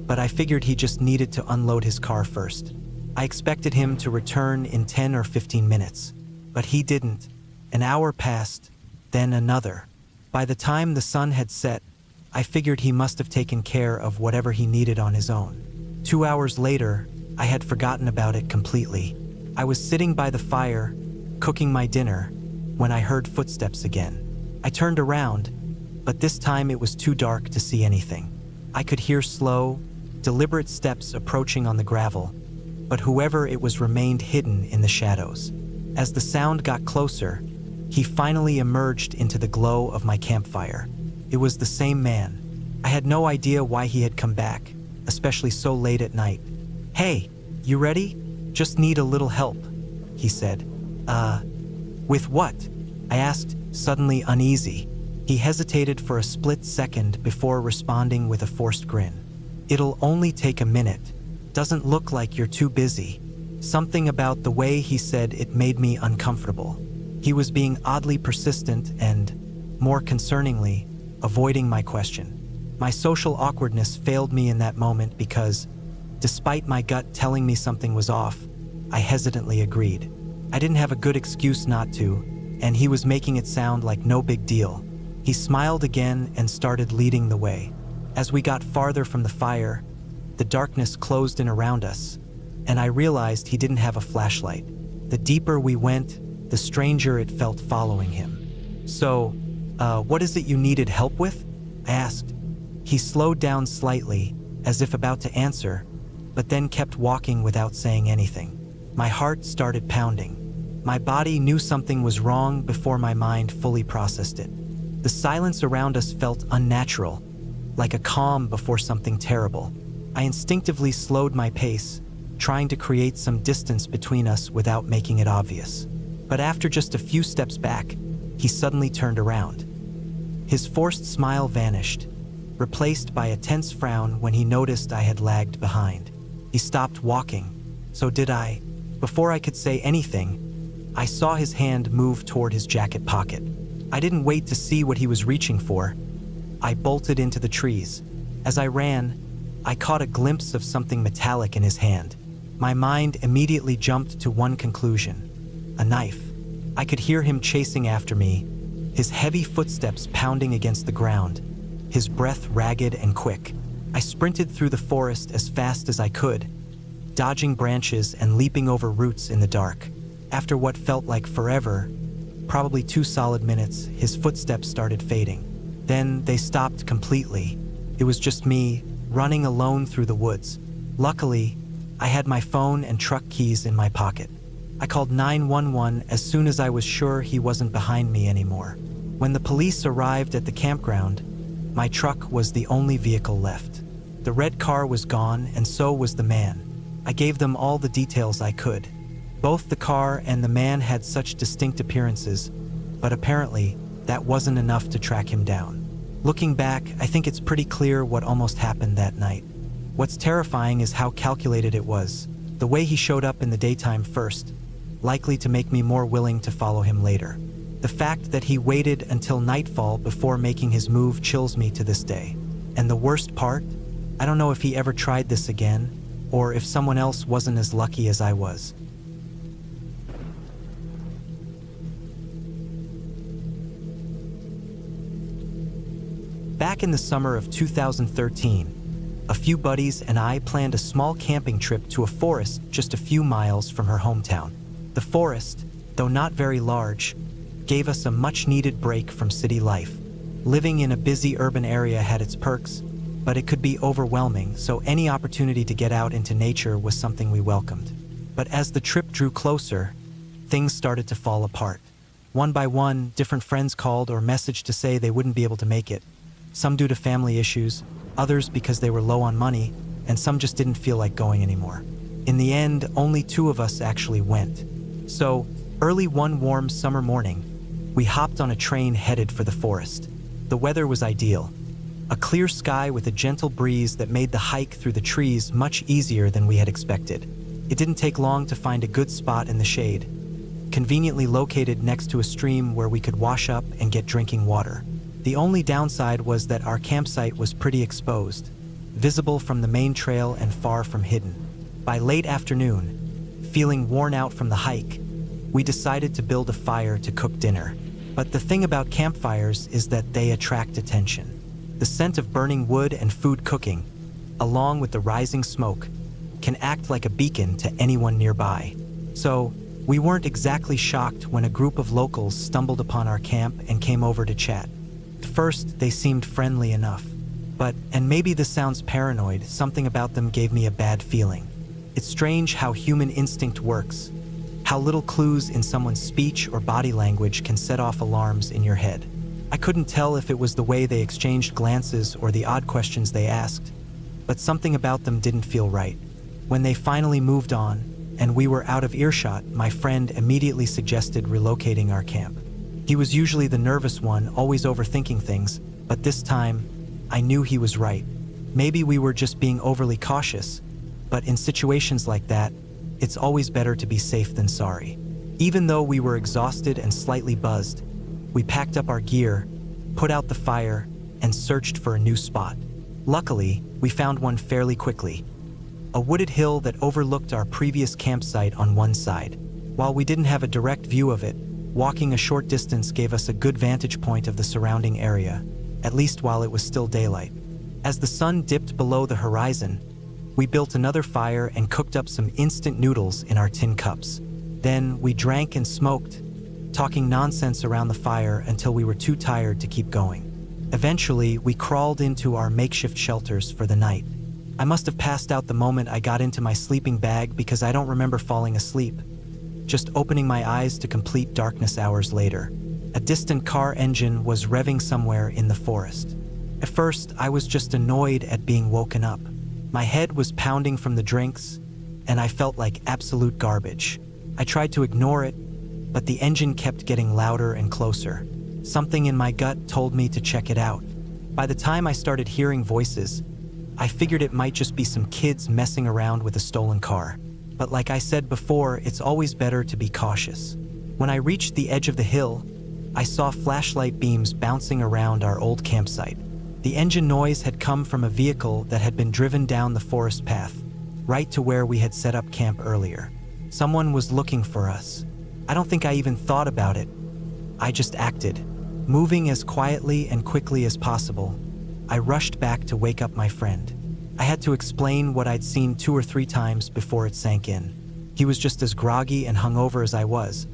but I figured he just needed to unload his car first. I expected him to return in 10 or 15 minutes, but he didn't. An hour passed, then another. By the time the sun had set, I figured he must have taken care of whatever he needed on his own. 2 hours later, I had forgotten about it completely. I was sitting by the fire, cooking my dinner, when I heard footsteps again. I turned around, but this time it was too dark to see anything. I could hear slow, deliberate steps approaching on the gravel, but whoever it was remained hidden in the shadows. As the sound got closer, he finally emerged into the glow of my campfire. It was the same man. I had no idea why he had come back, especially so late at night. "Hey, you ready? Just need a little help," he said. With what?" I asked, suddenly uneasy. He hesitated for a split second before responding with a forced grin. "It'll only take a minute. Doesn't look like you're too busy." Something about the way he said it made me uncomfortable. He was being oddly persistent and, more concerningly, avoiding my question. My social awkwardness failed me in that moment because, despite my gut telling me something was off, I hesitantly agreed. I didn't have a good excuse not to, and he was making it sound like no big deal. He smiled again and started leading the way. As we got farther from the fire, the darkness closed in around us, and I realized he didn't have a flashlight. The deeper we went, the stranger it felt following him. "So, what is it you needed help with?" I asked. He slowed down slightly, as if about to answer, but then kept walking without saying anything. My heart started pounding. My body knew something was wrong before my mind fully processed it. The silence around us felt unnatural, like a calm before something terrible. I instinctively slowed my pace, trying to create some distance between us without making it obvious. But after just a few steps back, he suddenly turned around. His forced smile vanished, replaced by a tense frown when he noticed I had lagged behind. He stopped walking. So did I. Before I could say anything, I saw his hand move toward his jacket pocket. I didn't wait to see what he was reaching for. I bolted into the trees. As I ran, I caught a glimpse of something metallic in his hand. My mind immediately jumped to one conclusion: a knife. I could hear him chasing after me, his heavy footsteps pounding against the ground, his breath ragged and quick. I sprinted through the forest as fast as I could, dodging branches and leaping over roots in the dark. After what felt like forever, probably 2 solid minutes, his footsteps started fading. Then they stopped completely. It was just me, running alone through the woods. Luckily, I had my phone and truck keys in my pocket. I called 911 as soon as I was sure he wasn't behind me anymore. When the police arrived at the campground, my truck was the only vehicle left. The red car was gone, and so was the man. I gave them all the details I could. Both the car and the man had such distinct appearances, but apparently that wasn't enough to track him down. Looking back, I think it's pretty clear what almost happened that night. What's terrifying is how calculated it was. The way he showed up in the daytime first, likely to make me more willing to follow him later. The fact that he waited until nightfall before making his move chills me to this day. And the worst part? I don't know if he ever tried this again, or if someone else wasn't as lucky as I was. Back in the summer of 2013, a few buddies and I planned a small camping trip to a forest just a few miles from her hometown. The forest, though not very large, gave us a much-needed break from city life. Living in a busy urban area had its perks, but it could be overwhelming, so any opportunity to get out into nature was something we welcomed. But as the trip drew closer, things started to fall apart. One by one, different friends called or messaged to say they wouldn't be able to make it. Some due to family issues, others because they were low on money, and some just didn't feel like going anymore. In the end, only 2 of us actually went. So, early one warm summer morning, we hopped on a train headed for the forest. The weather was ideal. A clear sky with a gentle breeze that made the hike through the trees much easier than we had expected. It didn't take long to find a good spot in the shade, conveniently located next to a stream where we could wash up and get drinking water. The only downside was that our campsite was pretty exposed, visible from the main trail and far from hidden. By late afternoon, feeling worn out from the hike, we decided to build a fire to cook dinner. But the thing about campfires is that they attract attention. The scent of burning wood and food cooking, along with the rising smoke, can act like a beacon to anyone nearby. So, we weren't exactly shocked when a group of locals stumbled upon our camp and came over to chat. At first, they seemed friendly enough, but, and maybe this sounds paranoid, something about them gave me a bad feeling. It's strange how human instinct works, how little clues in someone's speech or body language can set off alarms in your head. I couldn't tell if it was the way they exchanged glances or the odd questions they asked, but something about them didn't feel right. When they finally moved on, and we were out of earshot, my friend immediately suggested relocating our camp. He was usually the nervous one, always overthinking things, but this time, I knew he was right. Maybe we were just being overly cautious, but in situations like that, it's always better to be safe than sorry. Even though we were exhausted and slightly buzzed, we packed up our gear, put out the fire, and searched for a new spot. Luckily, we found one fairly quickly. A wooded hill that overlooked our previous campsite on one side. While we didn't have a direct view of it, walking a short distance gave us a good vantage point of the surrounding area, at least while it was still daylight. As the sun dipped below the horizon, we built another fire and cooked up some instant noodles in our tin cups. Then we drank and smoked, talking nonsense around the fire until we were too tired to keep going. Eventually, we crawled into our makeshift shelters for the night. I must have passed out the moment I got into my sleeping bag because I don't remember falling asleep, just opening my eyes to complete darkness hours later. A distant car engine was revving somewhere in the forest. At first, I was just annoyed at being woken up. My head was pounding from the drinks, and I felt like absolute garbage. I tried to ignore it, but the engine kept getting louder and closer. Something in my gut told me to check it out. By the time I started hearing voices, I figured it might just be some kids messing around with a stolen car. But like I said before, it's always better to be cautious. When I reached the edge of the hill, I saw flashlight beams bouncing around our old campsite. The engine noise had come from a vehicle that had been driven down the forest path, right to where we had set up camp earlier. Someone was looking for us. I don't think I even thought about it. I just acted, moving as quietly and quickly as possible, I rushed back to wake up my friend. I had to explain what I'd seen 2 or 3 times before it sank in. He was just as groggy and hungover as I was,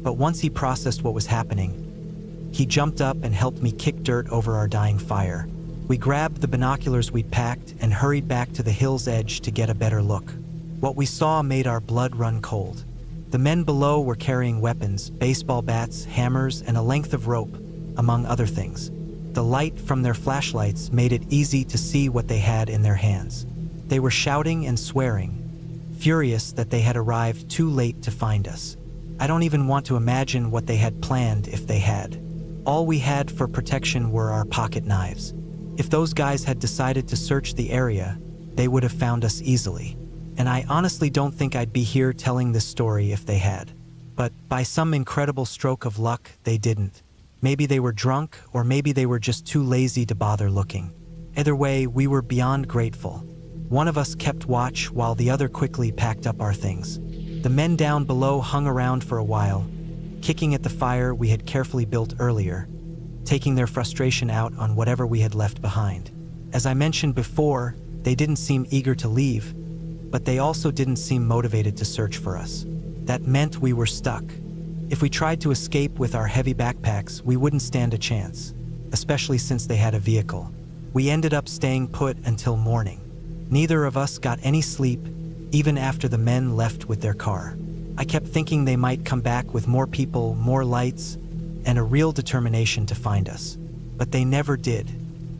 but once he processed what was happening, he jumped up and helped me kick dirt over our dying fire. We grabbed the binoculars we'd packed and hurried back to the hill's edge to get a better look. What we saw made our blood run cold. The men below were carrying weapons, baseball bats, hammers, and a length of rope, among other things. The light from their flashlights made it easy to see what they had in their hands. They were shouting and swearing, furious that they had arrived too late to find us. I don't even want to imagine what they had planned if they had. All we had for protection were our pocket knives. If those guys had decided to search the area, they would have found us easily. And I honestly don't think I'd be here telling this story if they had. But by some incredible stroke of luck, they didn't. Maybe they were drunk, or maybe they were just too lazy to bother looking. Either way, we were beyond grateful. One of us kept watch while the other quickly packed up our things. The men down below hung around for a while, kicking at the fire we had carefully built earlier, taking their frustration out on whatever we had left behind. As I mentioned before, they didn't seem eager to leave, but they also didn't seem motivated to search for us. That meant we were stuck. If we tried to escape with our heavy backpacks, we wouldn't stand a chance, especially since they had a vehicle. We ended up staying put until morning. Neither of us got any sleep, even after the men left with their car. I kept thinking they might come back with more people, more lights, and a real determination to find us. But they never did.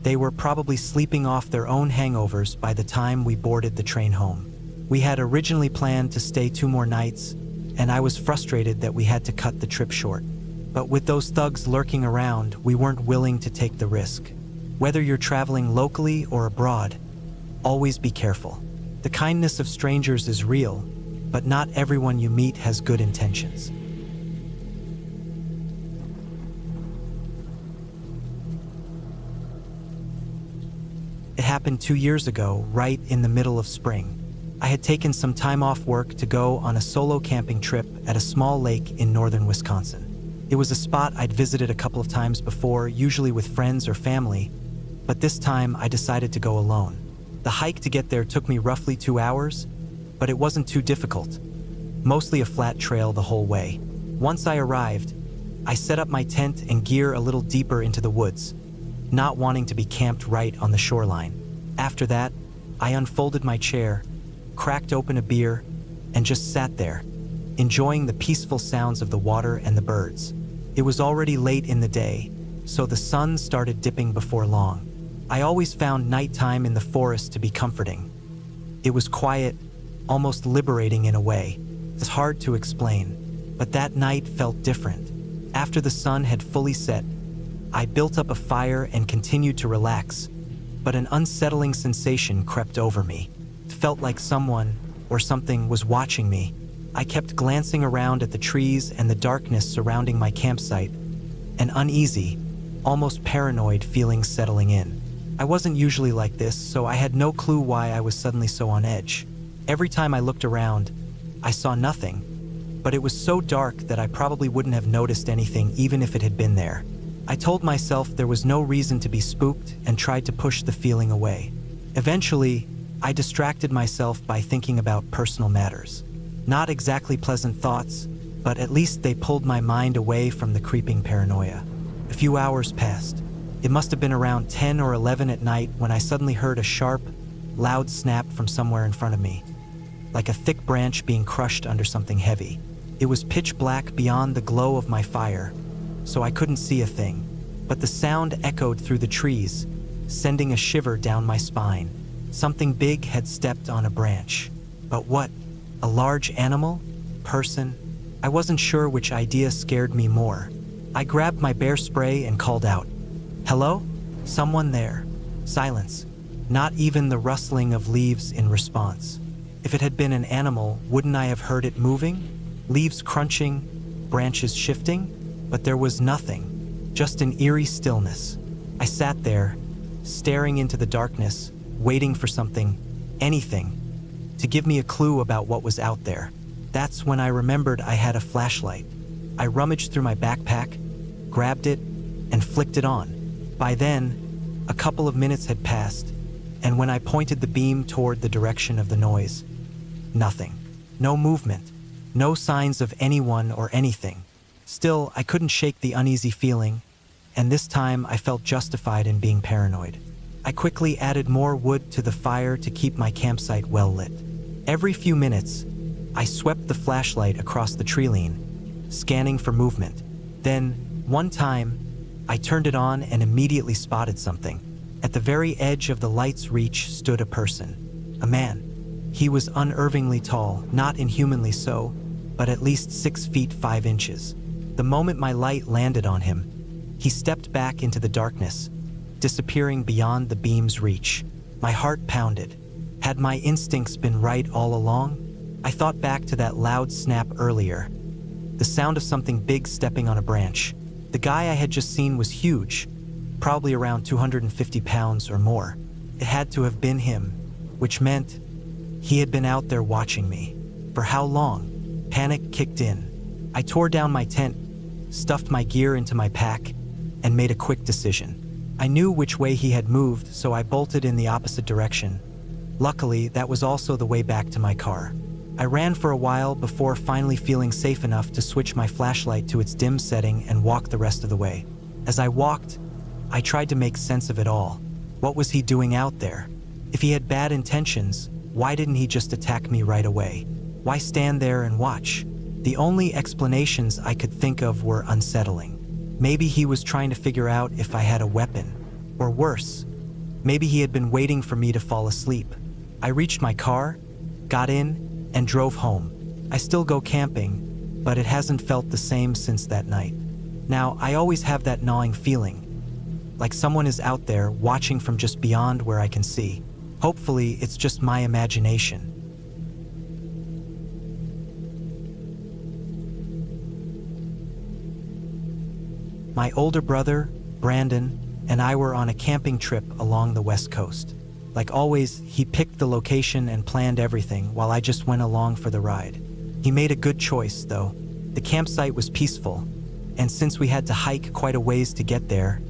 They were probably sleeping off their own hangovers by the time we boarded the train home. We had originally planned to stay 2 more nights, and I was frustrated that we had to cut the trip short. But with those thugs lurking around, we weren't willing to take the risk. Whether you're traveling locally or abroad, always be careful. The kindness of strangers is real, but not everyone you meet has good intentions. It happened 2 years ago, right in the middle of spring. I had taken some time off work to go on a solo camping trip at a small lake in northern Wisconsin. It was a spot I'd visited a couple of times before, usually with friends or family, but this time I decided to go alone. The hike to get there took me roughly 2 hours, but it wasn't too difficult. Mostly a flat trail the whole way. Once I arrived, I set up my tent and gear a little deeper into the woods, not wanting to be camped right on the shoreline. After that, I unfolded my chair, cracked open a beer, and just sat there, enjoying the peaceful sounds of the water and the birds. It was already late in the day, so the sun started dipping before long. I always found nighttime in the forest to be comforting. It was quiet, almost liberating in a way. It's hard to explain, but that night felt different. After the sun had fully set, I built up a fire and continued to relax, but an unsettling sensation crept over me. It felt like someone or something was watching me. I kept glancing around at the trees and the darkness surrounding my campsite, an uneasy, almost paranoid feeling settling in. I wasn't usually like this, so I had no clue why I was suddenly so on edge. Every time I looked around, I saw nothing, but it was so dark that I probably wouldn't have noticed anything even if it had been there. I told myself there was no reason to be spooked and tried to push the feeling away. Eventually, I distracted myself by thinking about personal matters. Not exactly pleasant thoughts, but at least they pulled my mind away from the creeping paranoia. A few hours passed. It must have been around 10 or 11 at night when I suddenly heard a sharp, loud snap from somewhere in front of me, like a thick branch being crushed under something heavy. It was pitch black beyond the glow of my fire, so I couldn't see a thing, but the sound echoed through the trees, sending a shiver down my spine. Something big had stepped on a branch. But what? A large animal? Person? I wasn't sure which idea scared me more. I grabbed my bear spray and called out, "Hello? Someone there?" Silence. Not even the rustling of leaves in response. If it had been an animal, wouldn't I have heard it moving? Leaves crunching, branches shifting? But there was nothing, just an eerie stillness. I sat there, staring into the darkness, waiting for something, anything, to give me a clue about what was out there. That's when I remembered I had a flashlight. I rummaged through my backpack, grabbed it, and flicked it on. By then, A couple of minutes had passed, and when I pointed the beam toward the direction of the noise, nothing. No movement. No signs of anyone or anything. Still, I couldn't shake the uneasy feeling, and this time I felt justified in being paranoid. I quickly added more wood to the fire to keep my campsite well lit. Every few minutes, I swept the flashlight across the treeline, scanning for movement. Then, one time, I turned it on and immediately spotted something. At the very edge of the light's reach stood a person. A man. He was unnervingly tall, not inhumanly so, but at least 6 feet 5 inches. The moment my light landed on him, he stepped back into the darkness, disappearing beyond the beam's reach. My heart pounded. Had my instincts been right all along? I thought back to that loud snap earlier, the sound of something big stepping on a branch. The guy I had just seen was huge, probably around 250 pounds or more. It had to have been him, which meant he had been out there watching me. For how long? Panic kicked in. I tore down my tent, stuffed my gear into my pack, and made a quick decision. I knew which way he had moved, so I bolted in the opposite direction. Luckily, that was also the way back to my car. I ran for a while before finally feeling safe enough to switch my flashlight to its dim setting and walk the rest of the way. As I walked, I tried to make sense of it all. What was he doing out there? If he had bad intentions, why didn't he just attack me right away? Why stand there and watch? The only explanations I could think of were unsettling. Maybe he was trying to figure out if I had a weapon. Or worse, maybe he had been waiting for me to fall asleep. I reached my car, got in, and drove home. I still go camping, but it hasn't felt the same since that night. Now, I always have that gnawing feeling, like someone is out there watching from just beyond where I can see. Hopefully, it's just my imagination. My older brother, Brandon, and I were on a camping trip along the West Coast. Like always, he picked the location and planned everything while I just went along for the ride. He made a good choice, though. The campsite was peaceful, and since we had to hike quite a ways to get there,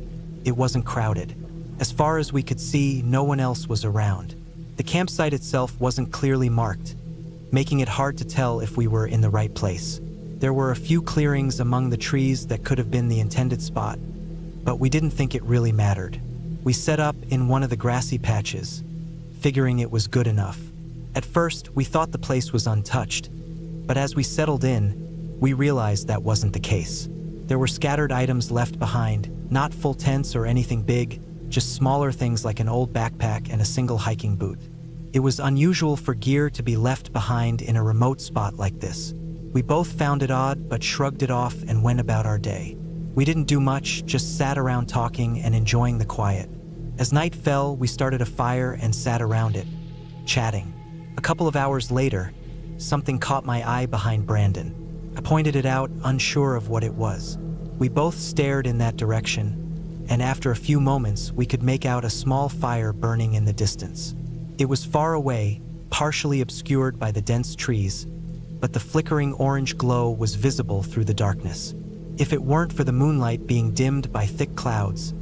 it wasn't crowded. As far as we could see, no one else was around. The campsite itself wasn't clearly marked, making it hard to tell if we were in the right place. There were a few clearings among the trees that could have been the intended spot, but we didn't think it really mattered. We set up in one of the grassy patches, figuring it was good enough. At first, we thought the place was untouched, but as we settled in, we realized that wasn't the case. There were scattered items left behind, not full tents or anything big, just smaller things like an old backpack and a single hiking boot. It was unusual for gear to be left behind in a remote spot like this. We both found it odd, but shrugged it off and went about our day. We didn't do much, just sat around talking and enjoying the quiet. As night fell, we started a fire and sat around it, chatting. A couple of hours later, something caught my eye behind Brandon. I pointed it out, unsure of what it was. We both stared in that direction, and after a few moments, we could make out a small fire burning in the distance. It was far away, partially obscured by the dense trees, but the flickering orange glow was visible through the darkness. If it weren't for the moonlight being dimmed by thick clouds,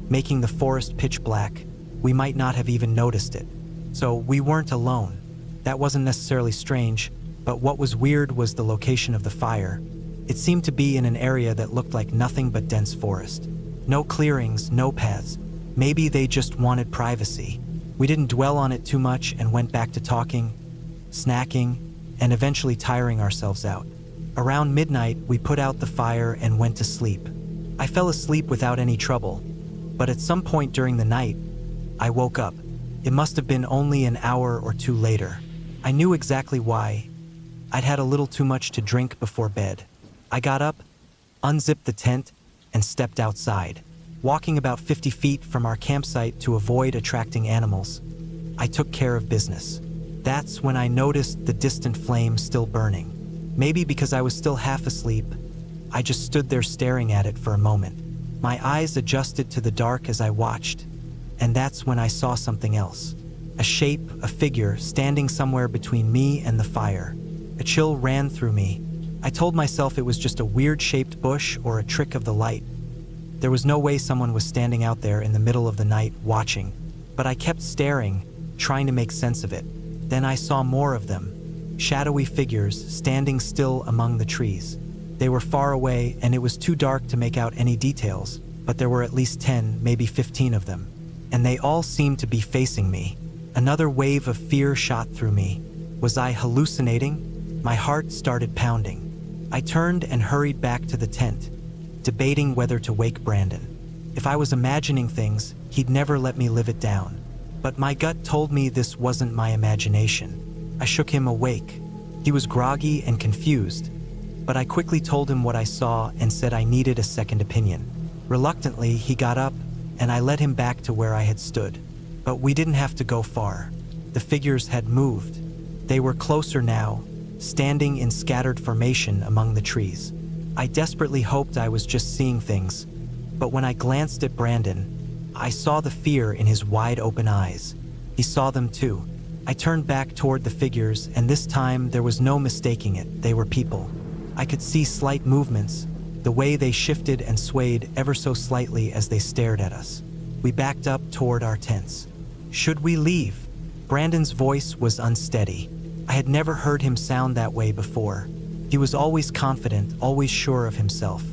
making the forest pitch black, we might not have even noticed it. So we weren't alone. That wasn't necessarily strange, but what was weird was the location of the fire. It seemed to be in an area that looked like nothing but dense forest. No clearings, no paths. Maybe they just wanted privacy. We didn't dwell on it too much and went back to talking, snacking, and eventually tiring ourselves out. Around midnight, we put out the fire and went to sleep. I fell asleep without any trouble, but at some point during the night, I woke up. It must have been only an hour or two later. I knew exactly why. I'd had a little too much to drink before bed. I got up, unzipped the tent, and stepped outside. Walking about 50 feet from our campsite to avoid attracting animals, I took care of business. That's when I noticed the distant flame still burning. Maybe because I was still half asleep, I just stood there staring at it for a moment. My eyes adjusted to the dark as I watched, and that's when I saw something else. A shape, a figure, standing somewhere between me and the fire. A chill ran through me. I told myself it was just a weird-shaped bush or a trick of the light. There was no way someone was standing out there in the middle of the night watching, but I kept staring, trying to make sense of it. Then I saw more of them, shadowy figures standing still among the trees. They were far away and it was too dark to make out any details, but there were at least 10, maybe 15 of them, and they all seemed to be facing me. Another wave of fear shot through me. Was I hallucinating? My heart started pounding. I turned and hurried back to the tent, debating whether to wake Brandon. If I was imagining things, he'd never let me live it down. But my gut told me this wasn't my imagination. I shook him awake. He was groggy and confused, but I quickly told him what I saw and said I needed a second opinion. Reluctantly, he got up, and I led him back to where I had stood. But we didn't have to go far. The figures had moved. They were closer now, standing in scattered formation among the trees. I desperately hoped I was just seeing things, but when I glanced at Brandon, I saw the fear in his wide-open eyes. He saw them too. I turned back toward the figures, and this time there was no mistaking it. They were people. I could see slight movements, the way they shifted and swayed ever so slightly as they stared at us. We backed up toward our tents. Should we leave? Brandon's voice was unsteady. I had never heard him sound that way before. He was always confident, always sure of himself.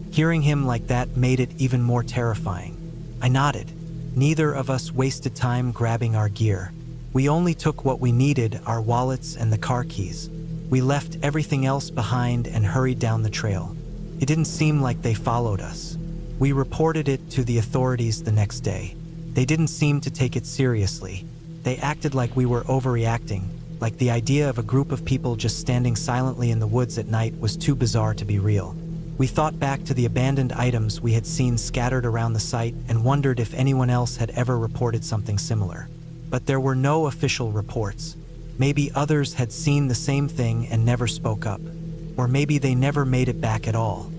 Hearing him like that made it even more terrifying. I nodded. Neither of us wasted time grabbing our gear. We only took what we needed, our wallets and the car keys. We left everything else behind and hurried down the trail. It didn't seem like they followed us. We reported it to the authorities the next day. They didn't seem to take it seriously. They acted like we were overreacting, like the idea of a group of people just standing silently in the woods at night was too bizarre to be real. We thought back to the abandoned items we had seen scattered around the site and wondered if anyone else had ever reported something similar. But there were no official reports. Maybe others had seen the same thing and never spoke up. Or maybe they never made it back at all.